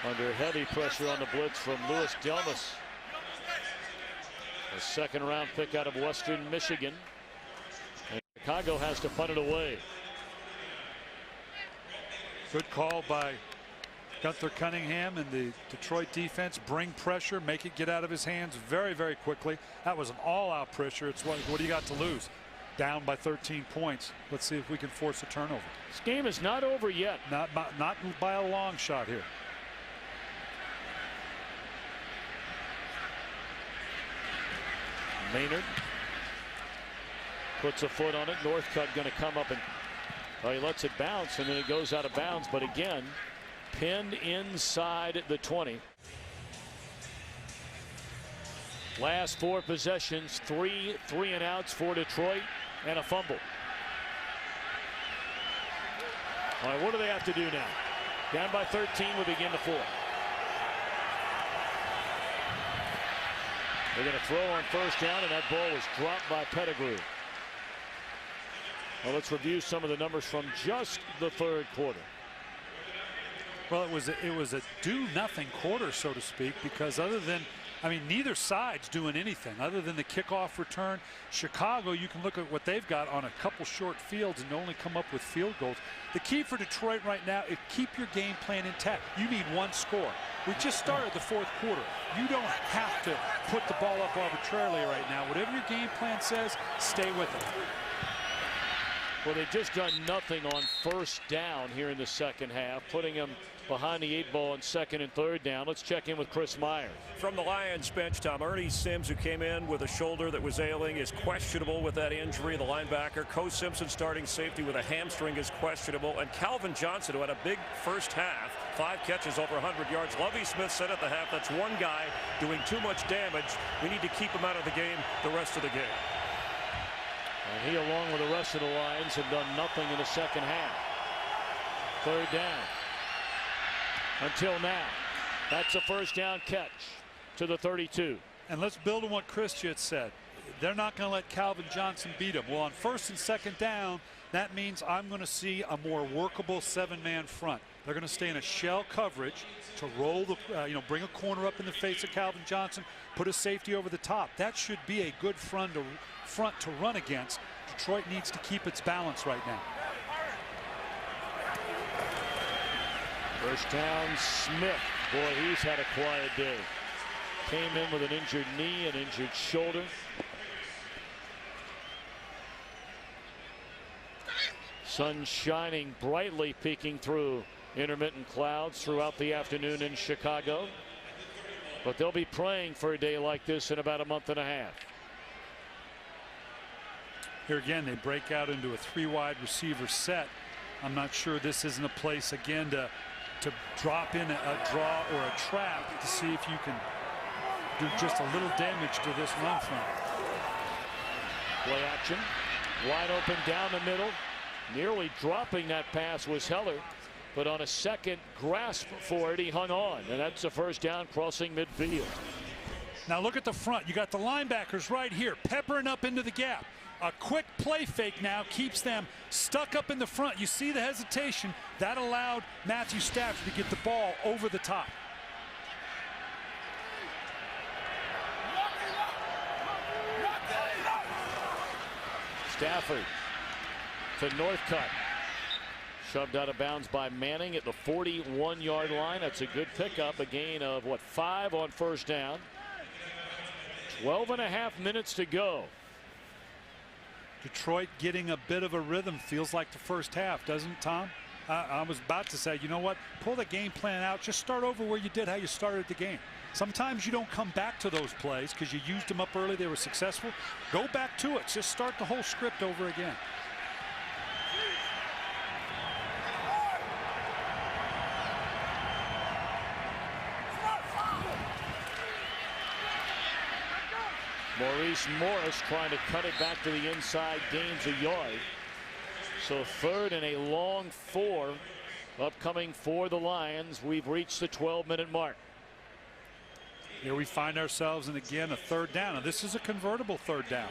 Under heavy pressure on the blitz from Louis Delmas. A 2nd-round pick out of Western Michigan. And Chicago has to punt it away. Good call by Gunther Cunningham and the Detroit defense. Bring pressure, make it get out of his hands very, very quickly. That was an all-out pressure. It's what do you got to lose? Down by 13 points. Let's see if we can force a turnover. This game is not over yet. Not by a long shot here. Maynard puts a foot on it. Northcutt going to come up and he lets it bounce, and then it goes out of bounds. But again, pinned inside the 20. Last 4 possessions, 3 3-and-outs for Detroit and a fumble. All right, what do they have to do now? Down by 13, we begin the 4th. They're going to throw on 1st down, and that ball was dropped by Pettigrew. Well, let's review some of the numbers from just the 3rd quarter. Well, it was a do-nothing quarter, so to speak, because other than, I mean, neither side's doing anything other than the kickoff return. Chicago, you can look at what they've got on a couple short fields and only come up with field goals. The key for Detroit right now is keep your game plan intact. You need 1 score. We just started the 4th quarter. You don't have to put the ball up arbitrarily right now. Whatever your game plan says, stay with it. Well, they've just done nothing on first down here in the second half, putting them behind the 8 ball on second and third down. Let's check in with Chris Myers. From the Lions bench, Tom, Ernie Sims, who came in with a shoulder that was ailing, is questionable with that injury. The linebacker, Co Simpson, starting safety with a hamstring, is questionable. And Calvin Johnson, who had a big first half, 5 catches over 100 yards. Lovie Smith said at the half, that's one guy doing too much damage. We need to keep him out of the game the rest of the game. And he, along with the rest of the Lions, have done nothing in the second half. Third down. Until now, that's a first down catch to the 32. And let's build on what Chris just said. They're not going to let Calvin Johnson beat him. Well, on first and second down, that means I'm going to see a more workable 7-man front. They're going to stay in a shell coverage to roll the, bring a corner up in the face of Calvin Johnson, put a safety over the top. That should be a good front to run against. Detroit needs to keep its balance right now. First down, Smith. Boy, he's had a quiet day. Came in with an injured knee, an injured shoulder. Sun shining brightly, peeking through intermittent clouds throughout the afternoon in Chicago. But they'll be praying for a day like this in about a month and a half. Here again, they break out into a 3-wide receiver set. I'm not sure this isn't a place again to drop in a draw or a trap to see if you can do just a little damage to this run front. Play action, wide open down the middle. Nearly dropping that pass was Heller, but on a second grasp for it, he hung on, and that's a first down crossing midfield. Now look at the front. You got the linebackers right here peppering up into the gap. A quick play fake now keeps them stuck up in the front. You see the hesitation. That allowed Matthew Stafford to get the ball over the top. Stafford to Northcutt. Shoved out of bounds by Manning at the 41-yard line. That's a good pickup. A gain of, 5 on first down. 12.5 minutes to go. Detroit getting a bit of a rhythm. Feels like the first half, doesn't it, Tom? I was about to say, you know what? Pull the game plan out. Just start over where you did how you started the game. Sometimes you don't come back to those plays because you used them up early. They were successful. Go back to it. Just start the whole script over again. Maurice Morris trying to cut it back to the inside, gains a yard. So third and a long 4 upcoming for the Lions. We've reached the 12-minute mark. Here we find ourselves in, again, a third down. Now, this is a convertible third down.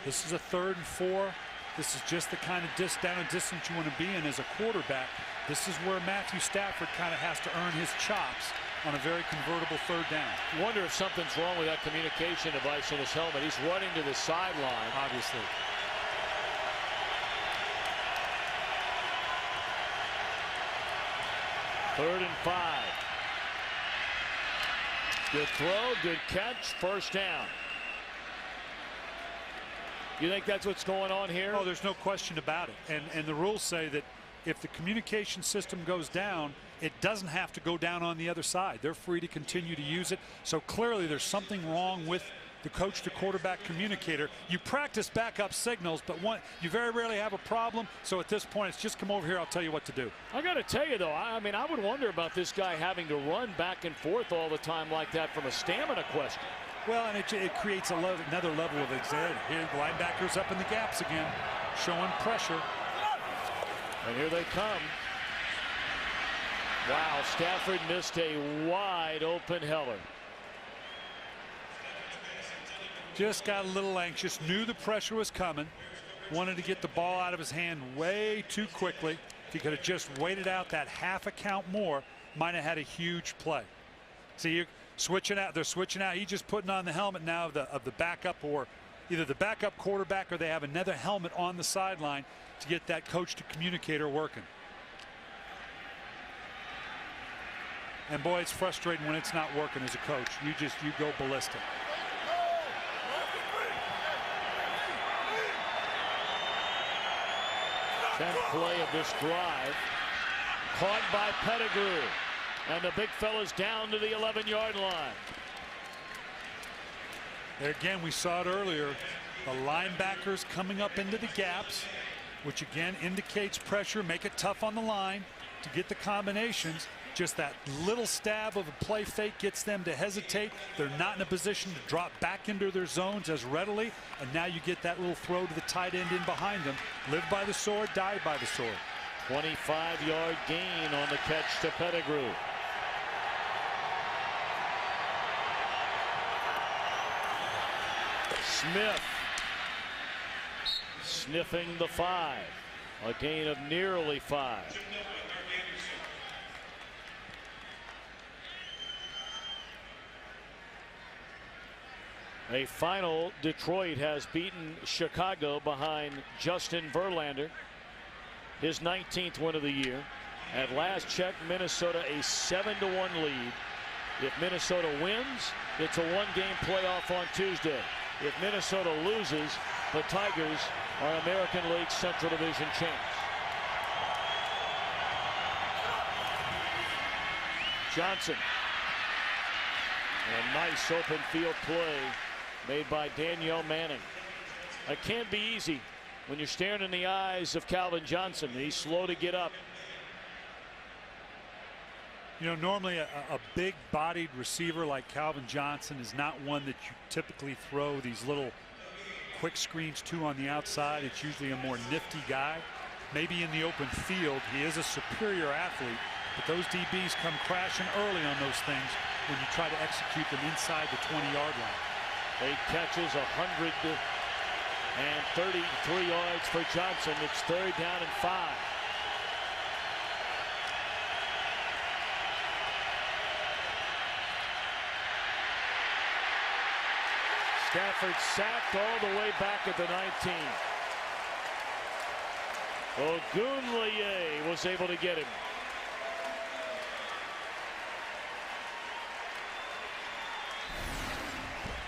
This is a 3rd and 4. This is just the kind of down and distance you want to be in as a quarterback. This is where Matthew Stafford kind of has to earn his chops on a very convertible third down. You wonder if something's wrong with that communication device in his helmet. He's running to the sideline. Obviously. Third and 5. Good throw, good catch, first down. You think that's what's going on here? Oh, there's no question about it. And the rules say that if the communication system goes down, it doesn't have to go down on the other side. They're free to continue to use it. So clearly there's something wrong with the coach to quarterback communicator. You practice backup signals, but you very rarely have a problem. So at this point, it's just come over here, I'll tell you what to do. I got to tell you, though, I mean, I would wonder about this guy having to run back and forth all the time like that from a stamina question. Well, and it creates another level of anxiety. Here, the linebackers up in the gaps again, showing pressure. And here they come. Wow, Stafford missed a wide open Heller. Just got a little anxious, knew the pressure was coming, wanted to get the ball out of his hand way too quickly. If he could have just waited out that half a count more, might have had a huge play. See, you're switching out. They're switching out. He's just putting on the helmet now of the backup, or either the backup quarterback, or they have another helmet on the sideline to get that coach to communicator working. And boy, it's frustrating when it's not working as a coach. You go ballistic. 10th play of this drive. Caught by Pettigrew. And the big fella's down to the 11-yard line. There again, we saw it earlier. The linebackers coming up into the gaps, which again indicates pressure. Make it tough on the line to get the combinations. Just that little stab of a play fake gets them to hesitate. They're not in a position to drop back into their zones as readily. And now you get that little throw to the tight end in behind them. Live by the sword, die by the sword. 25-yard gain on the catch to Pettigrew. Smith sniffing the 5. A gain of nearly 5. A final, Detroit has beaten Chicago behind Justin Verlander, his 19th win of the year. At last check, Minnesota a 7-1 lead. If Minnesota wins, it's a 1-game playoff on Tuesday. If Minnesota loses, the Tigers are American League Central Division champs. Johnson. A nice open field play made by Danielle Manning. It can't be easy when you're staring in the eyes of Calvin Johnson. He's slow to get up. You know, normally a big-bodied receiver like Calvin Johnson is not one that you typically throw these little quick screens to on the outside. It's usually a more nifty guy. Maybe in the open field, he is a superior athlete, but those DBs come crashing early on those things when you try to execute them inside the 20-yard line. 8 catches, 133 yards for Johnson. It's 3rd down and 5. Stafford sacked all the way back at the 19. Ogunleye was able to get him.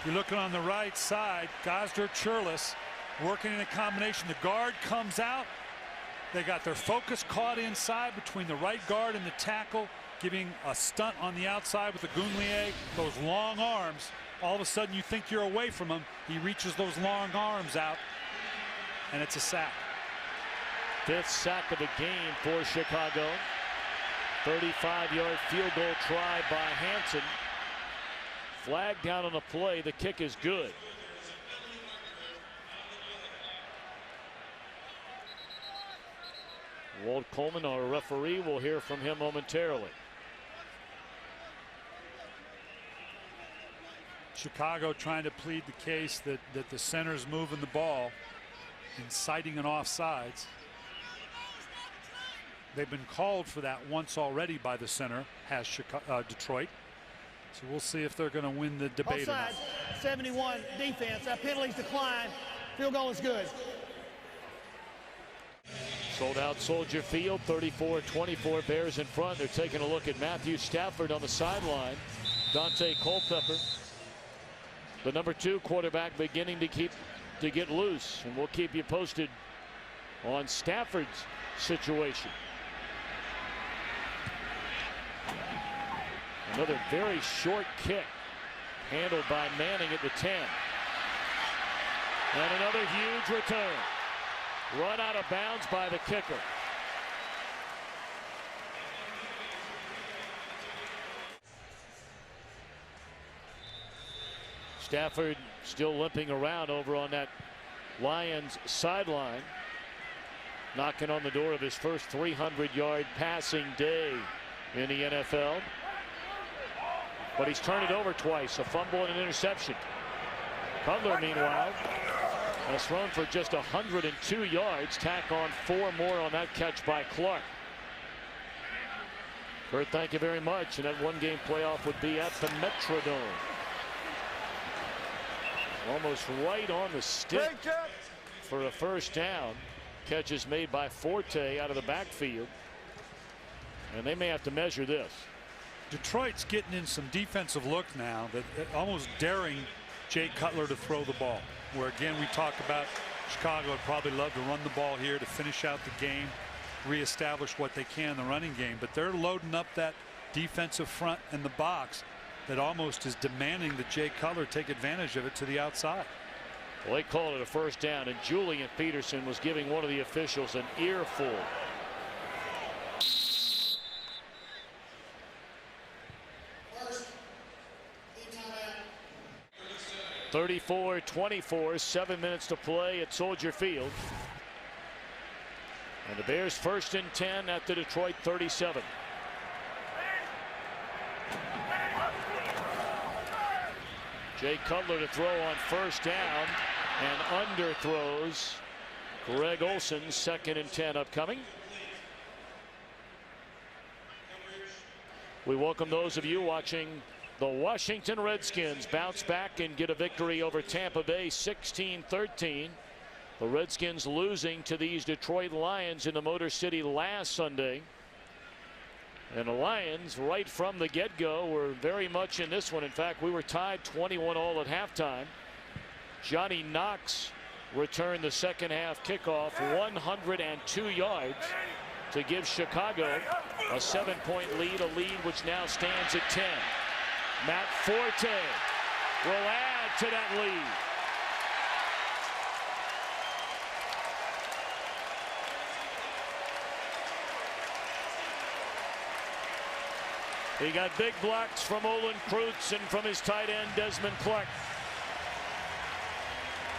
You're looking on the right side, Gosder Churlis working in a combination. The guard comes out. They got their focus caught inside between the right guard and the tackle, giving a stunt on the outside with Ogunleye. Those long arms. All of a sudden you think you're away from him. He reaches those long arms out, and it's a sack. 5th sack of the game for Chicago. 35-yard field goal try by Hansen. Flag down on the play. The kick is good. Walt Coleman, our referee, will hear from him momentarily. Chicago trying to plead the case that the center's moving the ball, inciting an offsides. They've been called for that once already by the center, has Detroit. So we'll see if they're going to win the debate. Offside, 71 defense. That penalty's declined. Field goal is good. Sold out Soldier Field, 34-24, Bears in front. They're taking a look at Matthew Stafford on the sideline. Dante Culpepper, the number 2 quarterback, beginning to get loose, and we'll keep you posted on Stafford's situation. Another very short kick handled by Manning at the 10. And another huge return. Run out of bounds by the kicker. Stafford still limping around over on that Lions sideline, knocking on the door of his first 300-yard passing day in the NFL. But he's turned it over twice, a fumble and an interception. Cutler, meanwhile, has thrown for just 102 yards. Tack on 4 more on that catch by Clark. Kurt, thank you very much. And that 1-game playoff would be at the Metrodome. Almost right on the stick for a first down. Catch is made by Forte out of the backfield. And they may have to measure this. Detroit's getting in some defensive look now, that almost daring Jay Cutler to throw the ball. Where again we talk about Chicago would probably love to run the ball here to finish out the game, reestablish what they can in the running game, but they're loading up that defensive front in the box that almost is demanding that Jay Cutler take advantage of it to the outside. Well, they called it a first down, and Julian Peterson was giving one of the officials an earful. 34-24, 7 minutes to play at Soldier Field. And the Bears first and 10 at the Detroit 37. Jay Cutler to throw on first down and underthrows. Greg Olsen, 2nd and 10 upcoming. We welcome those of you watching the Washington Redskins bounce back and get a victory over Tampa Bay 16-13. The Redskins losing to these Detroit Lions in the Motor City last Sunday. And the Lions, right from the get-go, were very much in this one. In fact, we were tied 21-all at halftime. Johnny Knox returned the second half kickoff, 102 yards to give Chicago a 7-point lead, a lead which now stands at 10. Matt Forte will add to that lead. He got big blocks from Olin Kreutz and from his tight end Desmond Clark.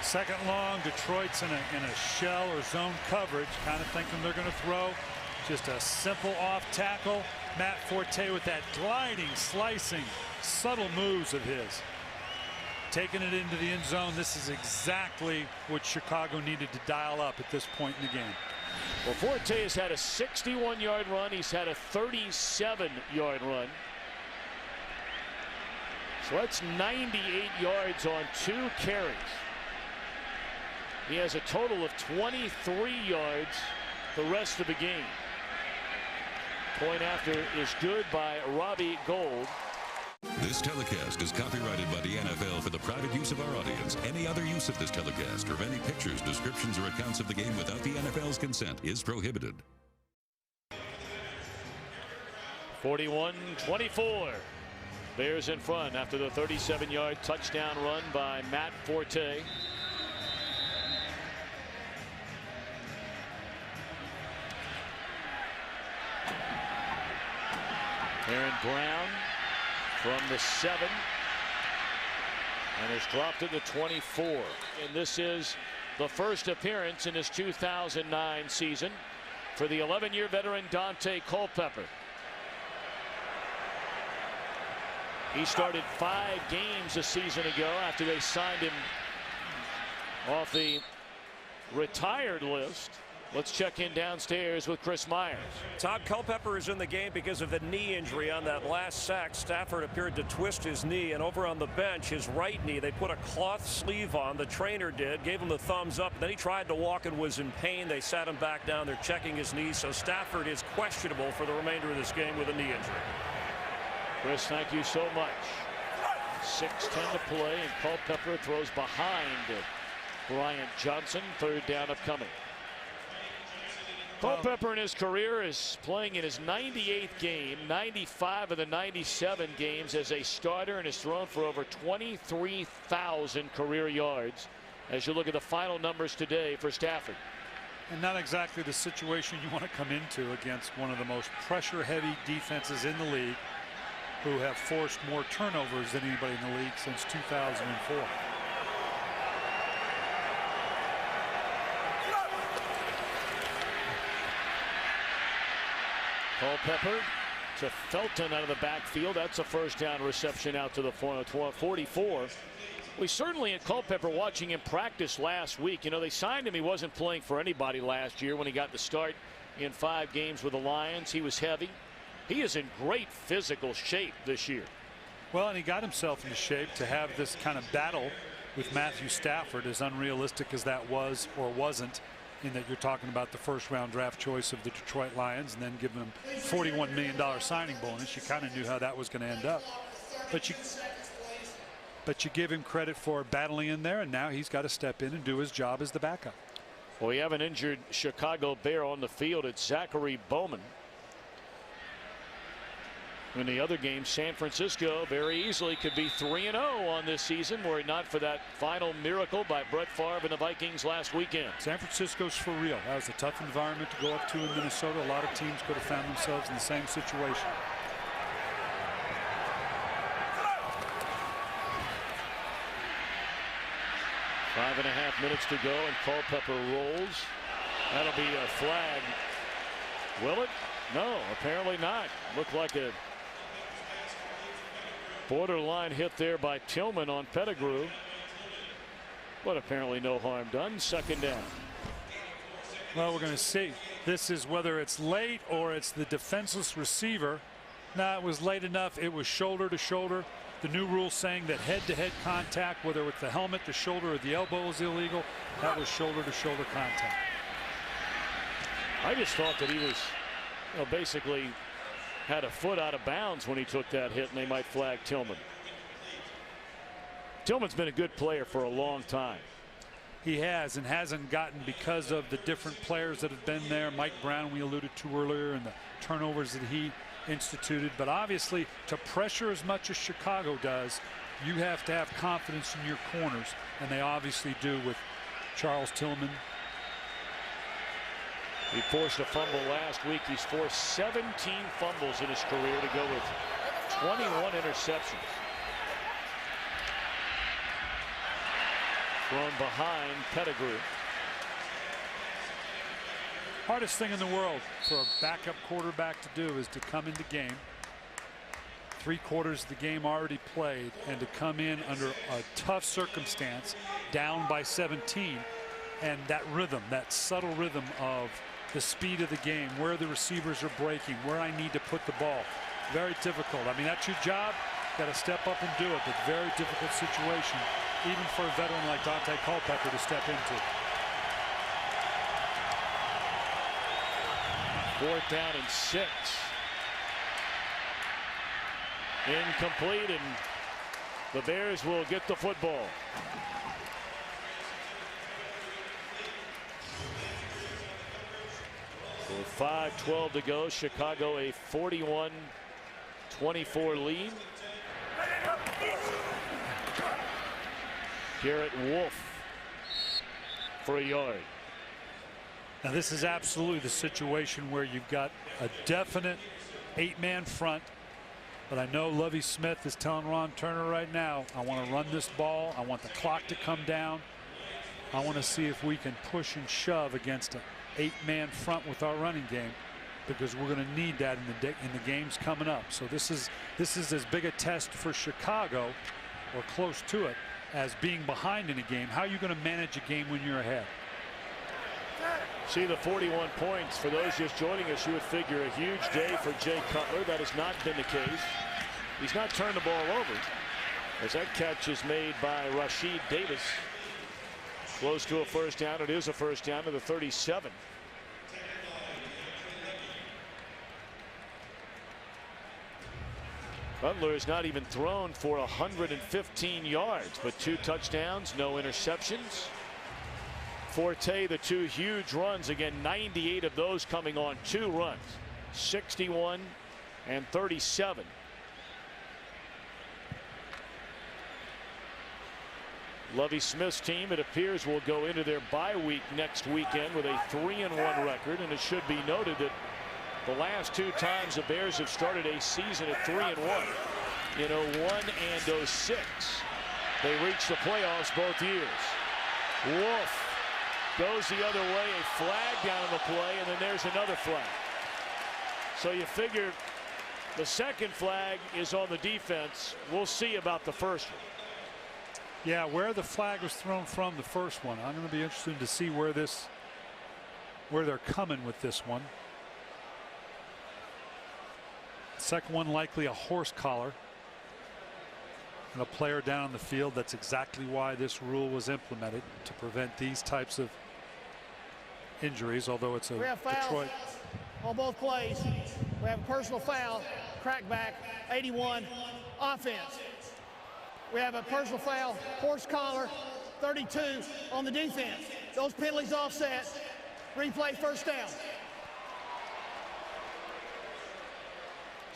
Second long, Detroit's in a shell or zone coverage, kind of thinking they're going to throw. Just a simple off tackle. Matt Forte with that gliding, slicing, subtle moves of his. Taking it into the end zone. This is exactly what Chicago needed to dial up at this point in the game. Well, Forte has had a 61-yard run. He's had a 37-yard run. So that's 98 yards on 2 carries. He has a total of 23 yards the rest of the game. Point after is good by Robbie Gould. This telecast is copyrighted by the NFL for the private use of our audience. Any other use of this telecast or of any pictures, descriptions, or accounts of the game without the NFL's consent is prohibited. 41-24. Bears in front after the 37-yard touchdown run by Matt Forte. Aaron Brown from the 7 and has dropped to the 24. And this is the first appearance in his 2009 season for the 11-year veteran Dante Culpepper. He started 5 games a season ago after they signed him off the retired list. Let's check in downstairs with Chris Myers. Todd Culpepper is in the game because of the knee injury on that last sack. Stafford appeared to twist his knee, and over on the bench, his right knee, they put a cloth sleeve on. The trainer did, gave him the thumbs up. Then he tried to walk and was in pain. They sat him back down. They're checking his knee, so Stafford is questionable for the remainder of this game with a knee injury. Chris, thank you so much. 6:10 to play, and Culpepper throws behind Bryant Johnson. 3rd down upcoming. Culpepper in his career is playing in his 98th game, 95 of the 97 games as a starter, and has thrown for over 23,000 career yards as you look at the final numbers today for Stafford. And not exactly the situation you want to come into against one of the most pressure-heavy defenses in the league, who have forced more turnovers than anybody in the league since 2004. Culpepper to Felton out of the backfield. That's a first down reception out to the 44. We certainly at Culpepper, watching him practice last week, you know, they signed him. He wasn't playing for anybody last year when he got the start in 5 games with the Lions. He was heavy. He is in great physical shape this year. Well, and he got himself into shape to have this kind of battle with Matthew Stafford, as unrealistic as that was or wasn't, in that you're talking about the first-round draft choice of the Detroit Lions and then giving him $41 million signing bonus. You kind of knew how that was going to end up. But but you give him credit for battling in there, and now he's got to step in and do his job as the backup. Well, we have an injured Chicago Bear on the field. It's Zachary Bowman. In the other game, San Francisco very easily could be 3-0 on this season were it not for that final miracle by Brett Favre and the Vikings last weekend. San Francisco's for real. That was a tough environment to go up to in Minnesota. A lot of teams could have found themselves in the same situation. Five and a half minutes to go, and Culpepper rolls. That'll be a flag. Will it? No, apparently not. Looked like a borderline hit there by Tillman on Pettigrew, but apparently no harm done. Second down. Well, we're going to see. This is whether it's late or it's the defenseless receiver. No, it was late enough. It was shoulder to shoulder. The new rule saying that head-to-head contact, whether it's the helmet, the shoulder, or the elbow, is illegal. That was shoulder-to-shoulder contact. I just thought that he was, basically had a foot out of bounds when he took that hit, and they might flag Tillman. Tillman's been a good player for a long time. He has, and hasn't gotten because of the different players that have been there. Mike Brown, we alluded to earlier, and the turnovers that he instituted. But obviously, to pressure as much as Chicago does, you have to have confidence in your corners, and they obviously do with Charles Tillman. He forced a fumble last week. He's forced 17 fumbles in his career to go with 21 interceptions. Thrown behind Pettigrew. Hardest thing in the world for a backup quarterback to do is to come into game, 3/4 of the game already played, and to come in under a tough circumstance, down by 17, and that rhythm, that subtle rhythm of the speed of the game, where the receivers are breaking, where I need to put the ball. Very difficult. I mean, that's your job. Got to step up and do it, but very difficult situation, even for a veteran like Daunte Culpepper to step into. 4th down and 6. Incomplete, and the Bears will get the football. With 5:12 to go, Chicago a 41-24 lead. Garrett Wolf for a yard. Now this is absolutely the situation where you've got a definite 8-man front, but I know Lovie Smith is telling Ron Turner right now, I want to run this ball. I want the clock to come down. I want to see if we can push and shove against an 8-man front with our running game, because we're going to need that in the games coming up. So this is as big a test for Chicago, or close to it, as being behind in a game. How are you going to manage a game when you're ahead? See the 41 points. For those just joining us, you would figure a huge day for Jay Cutler. That has not been the case. He's not turned the ball over, as that catch is made by Rashid Davis. Close to a first down. It is a first down to the 37. Cutler has not even thrown for 115 yards, but 2 touchdowns, no interceptions. Forte, the 2 huge runs, again 98 of those coming on 2 runs, 61 and 37. Lovie Smith's team, it appears, will go into their bye week next weekend with a 3-1 record, and it should be noted that the last 2 times the Bears have started a season at 3-1, in 01 and 06, they reached the playoffs both years. Wolf goes the other way, a flag down on the play, and then there's another flag. So you figure the second flag is on the defense. We'll see about the first one. Yeah, where the flag was thrown from, the first one. I'm going to be interested to see where they're coming with this one. Second one likely a horse collar and a player down on the field. That's exactly why this rule was implemented, to prevent these types of injuries, although it's a Detroit. On both plays, we have a personal foul, crackback, 81, offense. We have a personal foul, horse collar, 32 on the defense. Those penalties offset. Replay, first down.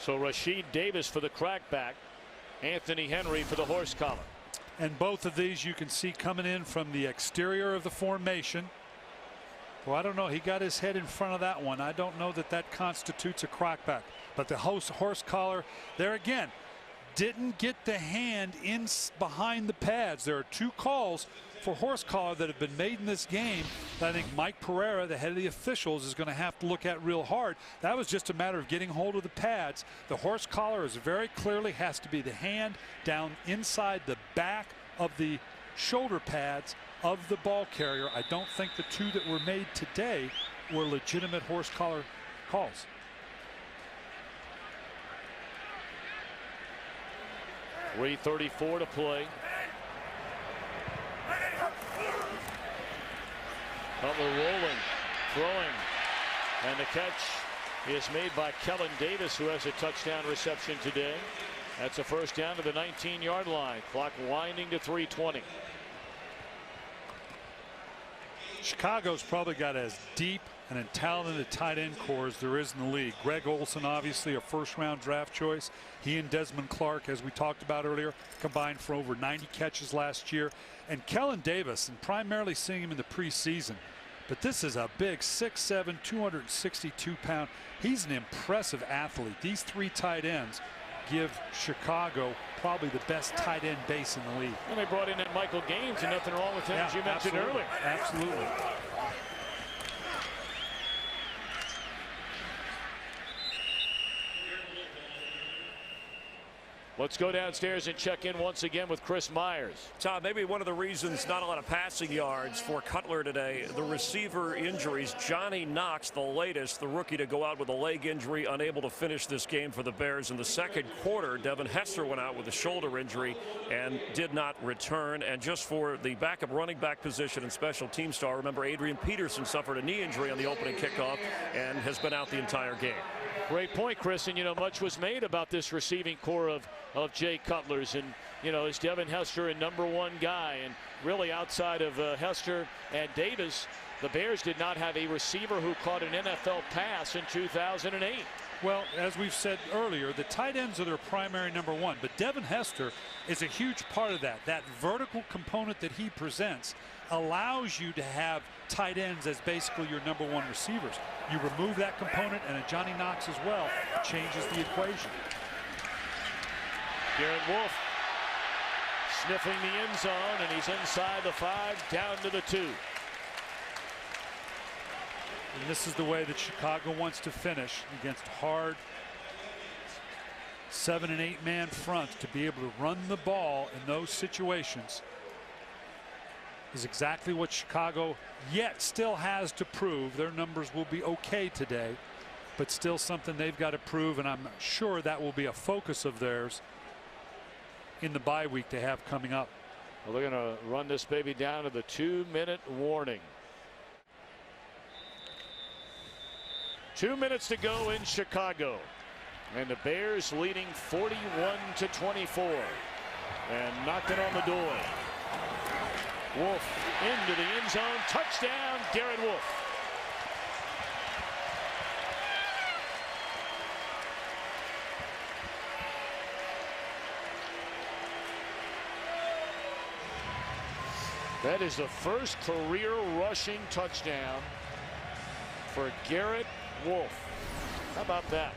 So Rasheed Davis for the crackback. Anthony Henry for the horse collar. And both of these you can see coming in from the exterior of the formation. Well, I don't know. He got his head in front of that one. I don't know that that constitutes a crackback. But the horse collar there again didn't get the hand in behind the pads. There are 2 calls for horse collar that have been made in this game that I think Mike Pereira, the head of the officials, is going to have to look at real hard. That was just a matter of getting hold of the pads. The horse collar is very clearly has to be the hand down inside the back of the shoulder pads of the ball carrier. I don't think the 2 that were made today were legitimate horse collar calls. .334 to play. Cutler rolling, throwing, and the catch is made by Kellen Davis, who has a touchdown reception today. That's a first down to the 19-yard line. Clock winding to 3:20. Chicago's probably got as deep and a talented tight end core as there is in the league. Greg Olsen, obviously a first-round draft choice. He and Desmond Clark, as we talked about earlier, combined for over 90 catches last year. And Kellen Davis, and primarily seeing him in the preseason, but this is a big 6'7", 262-pound. He's an impressive athlete. These 3 tight ends give Chicago probably the best tight end base in the league. And they brought in that Michael Gaines, and nothing wrong with him, as you mentioned earlier. Absolutely. Let's go downstairs and check in once again with Chris Myers. Tom, maybe one of the reasons not a lot of passing yards for Cutler today, the receiver injuries. Johnny Knox, the latest, the rookie to go out with a leg injury, unable to finish this game for the Bears in the second quarter. Devin Hester went out with a shoulder injury and did not return. And just for the backup running back position and special team star, remember Adrian Peterson suffered a knee injury on the opening kickoff and has been out the entire game. Great point, Chris. And, you know, much was made about this receiving core of Jay Cutler's. And, you know, is Devin Hester a #1 guy? And really outside of Hester and Davis, the Bears did not have a receiver who caught an NFL pass in 2008. Well, as we've said earlier, the tight ends are their primary #1. But Devin Hester is a huge part of that. That vertical component that he presents allows you to have tight ends as basically your #1 receivers. You remove that component, and a Johnny Knox as well changes the equation. Garrett Wolfe sniffing the end zone, and he's inside the 5, down to the 2. And this is the way that Chicago wants to finish against hard 7- and 8-man fronts. To be able to run the ball in those situations is exactly what Chicago yet still has to prove. Their numbers will be okay today, but still something they've got to prove, and I'm sure that will be a focus of theirs in the bye week they have coming up. Well, they're going to run this baby down to the 2-minute warning. 2 minutes to go in Chicago, and the Bears leading 41-24, and knocking on the door. Wolfe into the end zone. Touchdown, Garrett Wolfe. That is the first career rushing touchdown for Garrett Wolfe. How about that?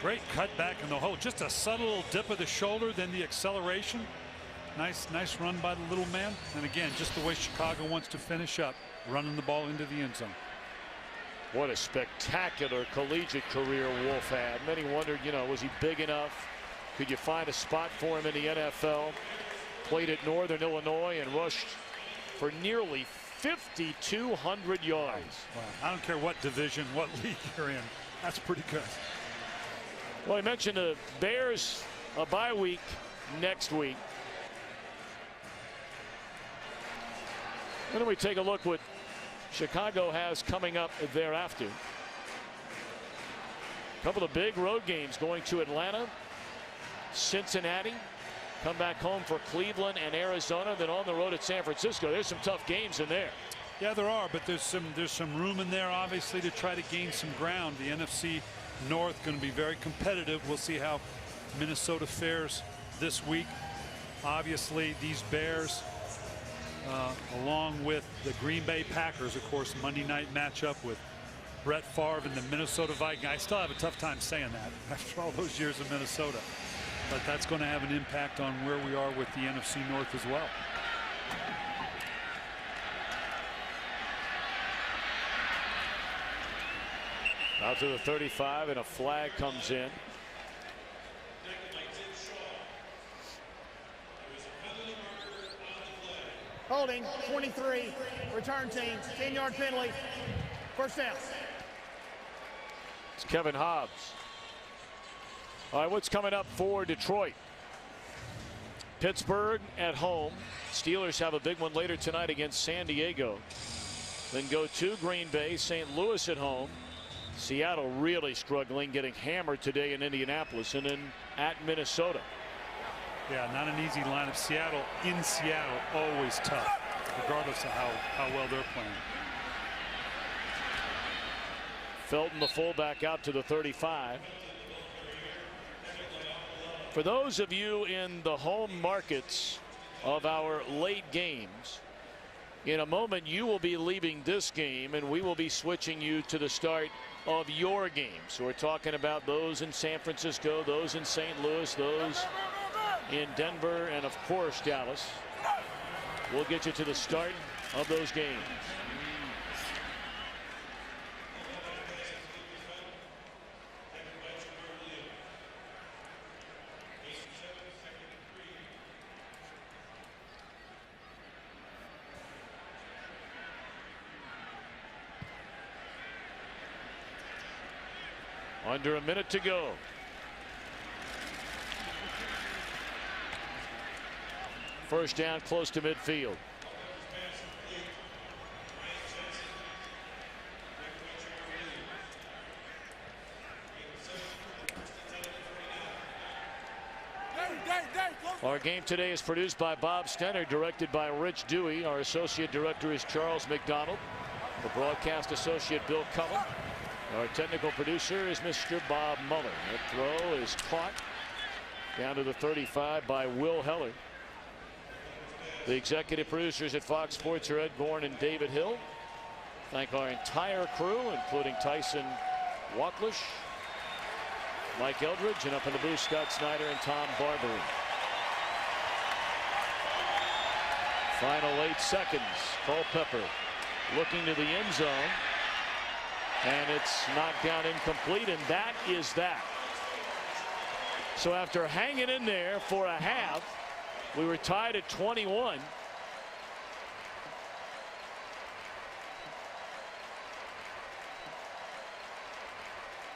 Great cutback in the hole. Just a subtle dip of the shoulder, then the acceleration. Nice run by the little man. And again, just the way Chicago wants to finish up, running the ball into the end zone. What a spectacular collegiate career Wolfe had. Many wondered, you know, was he big enough? Could you find a spot for him in the NFL? Played at Northern Illinois and rushed for nearly 5,200 yards. Wow. I don't care what division, what league you're in. That's pretty good. Well, I mentioned the Bears a bye week next week. And then we take a look what Chicago has coming up thereafter. A couple of big road games, going to Atlanta Cincinnati, come back home for Cleveland and Arizona, then on the road at San Francisco. There's some tough games in there. Yeah, there are, but there's some room in there, obviously, to try to gain some ground. The NFC North going to be very competitive. We'll see how Minnesota fares this week. Obviously, these Bears, along with the Green Bay Packers, of course, Monday night matchup with Brett Favre and the Minnesota Vikings. I still have a tough time saying that after all those years in Minnesota. But that's going to have an impact on where we are with the NFC North as well. Out to the 35, and a flag comes in. Holding, 23, return team, 10-yard penalty, first down. It's Kevin Hobbs. All right, what's coming up for Detroit? Pittsburgh at home. Steelers have a big one later tonight against San Diego. Then go to Green Bay, St. Louis at home. Seattle really struggling, getting hammered today in Indianapolis, and then at Minnesota. Yeah, not an easy lineup. Seattle, in Seattle, always tough, regardless of how well they're playing. Felton, the fullback, out to the 35. For those of you in the home markets of our late games, in a moment you will be leaving this game and we will be switching you to the start of your games. So we're talking about those in San Francisco, those in St. Louis, those in Denver, and of course Dallas. We'll get you to the start of those games. Under a minute to go. First down, close to midfield. Our game today is produced by Bob Stenner, directed by Rich Dewey. Our associate director is Charles McDonald. The broadcast associate, Bill Cullen. Our technical producer is Mr. Bob Muller. That throw is caught down to the 35 by Will Heller. The executive producers at Fox Sports are Ed Bourne and David Hill. Thank our entire crew, including Tyson Wacklish, Mike Eldridge, and up in the booth, Scott Snyder and Tom Barbary. Final 8 seconds. Culpepper looking to the end zone. And it's knocked down incomplete, and that is that. So after hanging in there for a half, we were tied at 21.